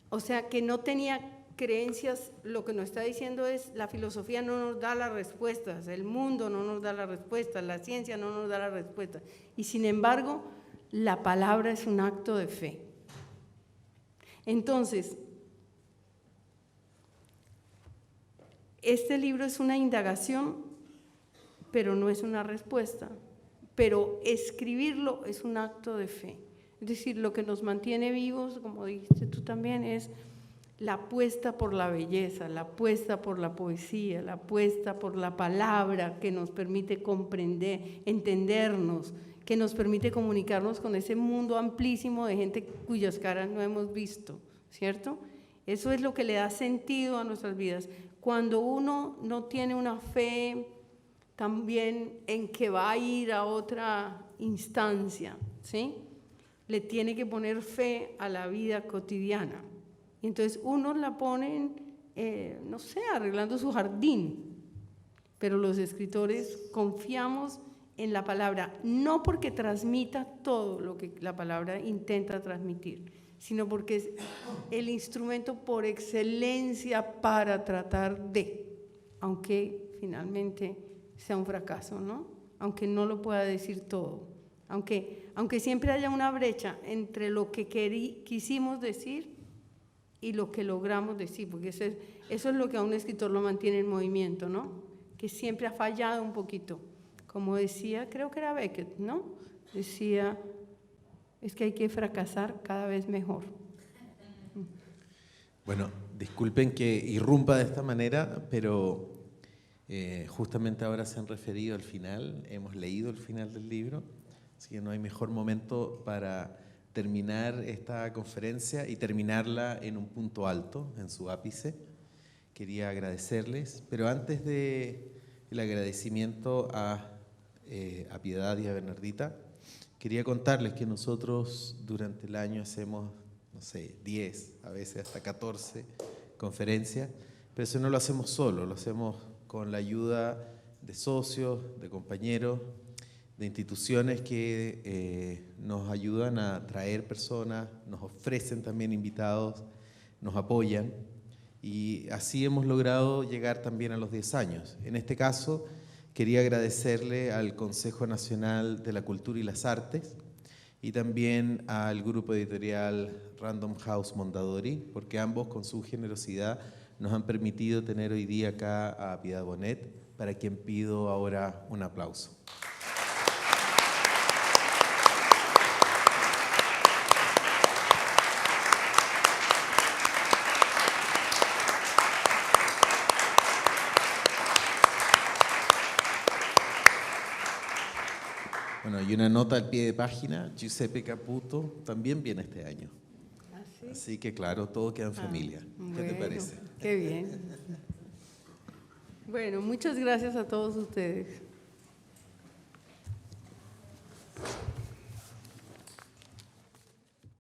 O sea, que no tenía creencias, lo que nos está diciendo es, la filosofía no nos da las respuestas, el mundo no nos da las respuestas, la ciencia no nos da las respuestas, y sin embargo, la palabra es un acto de fe. Entonces, este libro es una indagación, pero no es una respuesta, pero escribirlo es un acto de fe. Es decir, lo que nos mantiene vivos, como dijiste tú también, es la apuesta por la belleza, la apuesta por la poesía, la apuesta por la palabra que nos permite comprender, entendernos, que nos permite comunicarnos con ese mundo amplísimo de gente cuyas caras no hemos visto, ¿cierto? Eso es lo que le da sentido a nuestras vidas. Cuando uno no tiene una fe también en que va a ir a otra instancia, ¿sí?, le tiene que poner fe a la vida cotidiana. Y entonces unos la ponen, no sé, arreglando su jardín, pero los escritores confiamos en la palabra, no porque transmita todo lo que la palabra intenta transmitir, sino porque es el instrumento por excelencia para tratar de, aunque finalmente sea un fracaso, ¿no? Aunque no lo pueda decir todo, aunque siempre haya una brecha entre lo que quisimos decir y lo que logramos decir, porque eso es lo que a un escritor lo mantiene en movimiento, ¿no? Que siempre ha fallado un poquito. Como decía, creo que era Beckett, ¿no? Decía, es que hay que fracasar cada vez mejor. Bueno, disculpen que irrumpa de esta manera, pero justamente ahora se han referido al final, hemos leído el final del libro, así que no hay mejor momento para terminar esta conferencia y terminarla en un punto alto, en su ápice. Quería agradecerles, pero antes del agradecimiento a Piedad y a Bernardita, quería contarles que nosotros durante el año hacemos, no sé, 10, a veces hasta 14 conferencias, pero eso no lo hacemos solo, lo hacemos con la ayuda de socios, de compañeros, de instituciones que nos ayudan a traer personas, nos ofrecen también invitados, nos apoyan, y así hemos logrado llegar también a los 10 años. En este caso, quería agradecerle al Consejo Nacional de la Cultura y las Artes y también al grupo editorial Random House Mondadori, porque ambos con su generosidad nos han permitido tener hoy día acá a Piedad Bonet, para quien pido ahora un aplauso. Bueno, y una nota al pie de página, Giuseppe Caputo también viene este año. ¿Ah, sí? Así que claro, todo queda en familia. ¿Qué te Bueno, parece? Qué bien. Bueno, muchas gracias a todos ustedes.